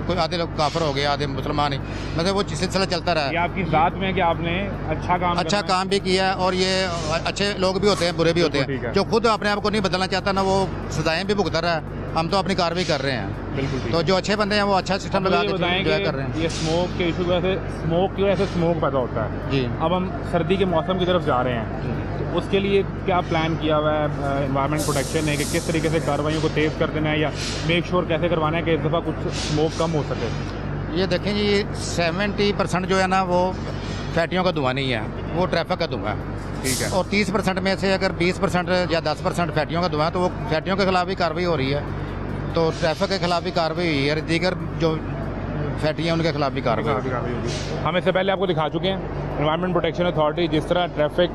S3: कोई आधे लोग काफिर हो गए, आधे मुसलमान ही, मतलब वो सिलसिला चलता रहा।
S1: ये आपकी ज़ात में कि आपने अच्छा
S3: काम भी किया और ये अच्छे लोग भी होते हैं, बुरे भी होते हैं। जो खुद अपने आप को नहीं बदलना चाहता ना वो सजाएं भी भुगत रहा है। हम तो अपनी कार्रवाई कर रहे हैं।
S1: बिल्कुल।
S3: तो जो अच्छे बंदे हैं वो अच्छा सिस्टम लगा के एंजॉय कर रहे हैं।
S1: ये स्मोक के इशू की वजह से, स्मोक की वजह से स्मोक पैदा होता है
S3: जी।
S1: अब हम सर्दी के मौसम की तरफ जा रहे हैं, तो उसके लिए क्या प्लान किया हुआ है एनवायरनमेंट प्रोटेक्शन ने कि किस तरीके से कार्रवाइयों को तेज़ कर देना है या मेक श्योर कैसे करवाना है कि इस दफ़ा कुछ स्मोक कम हो सके?
S3: ये देखें जी, 70% जो है ना वो फैक्ट्रियों का धुआं नहीं है, वो ट्रैफिक का धुआं है।
S1: ठीक है।
S3: और 30% में से अगर 20% या 10% फैक्ट्रियों का धुआं है तो वो फैक्ट्रियों के खिलाफ भी कार्रवाई हो रही है, तो ट्रैफिक के खिलाफ भी कार्रवाई हुई है, दीगर जो फैक्ट्रियाँ उनके खिलाफ भी कार्रवाई होगी।
S1: हम इससे पहले आपको दिखा चुके हैं एनवायरनमेंट प्रोटेक्शन अथॉरिटी जिस तरह ट्रैफिक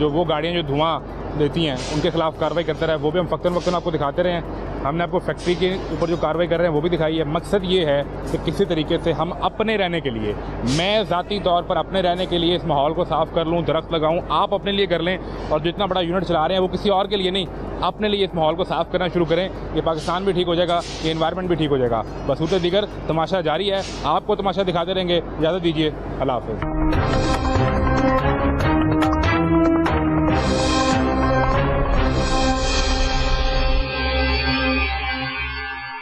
S1: जो वो गाड़ियाँ जो धुआं देती हैं उनके खिलाफ कार्रवाई करते रहे, वो भी हम वक्तन आपको दिखाते रहे हैं। हमने आपको फैक्ट्री के ऊपर जो कार्रवाई कर रहे हैं वो भी दिखाई है। मकसद ये है कि किसी तरीके से हम अपने रहने के लिए, मैं ज़ाती तौर पर अपने रहने के लिए इस माहौल को साफ़ कर लूँ, दरख्त लगाऊँ, आप अपने लिए कर लें, और जितना बड़ा यूनिट चला रहे हैं वो किसी और के लिए नहीं, अपने लिए इस माहौल को साफ़ करना शुरू करें। ये पाकिस्तान भी ठीक हो जाएगा, ये एनवायरनमेंट भी ठीक हो जाएगा। बसूते दीगर तमाशा जारी है, आपको तमाशा दिखाते रहेंगे। इजाज़त दीजिए, अल्लाह हाफ़िज़।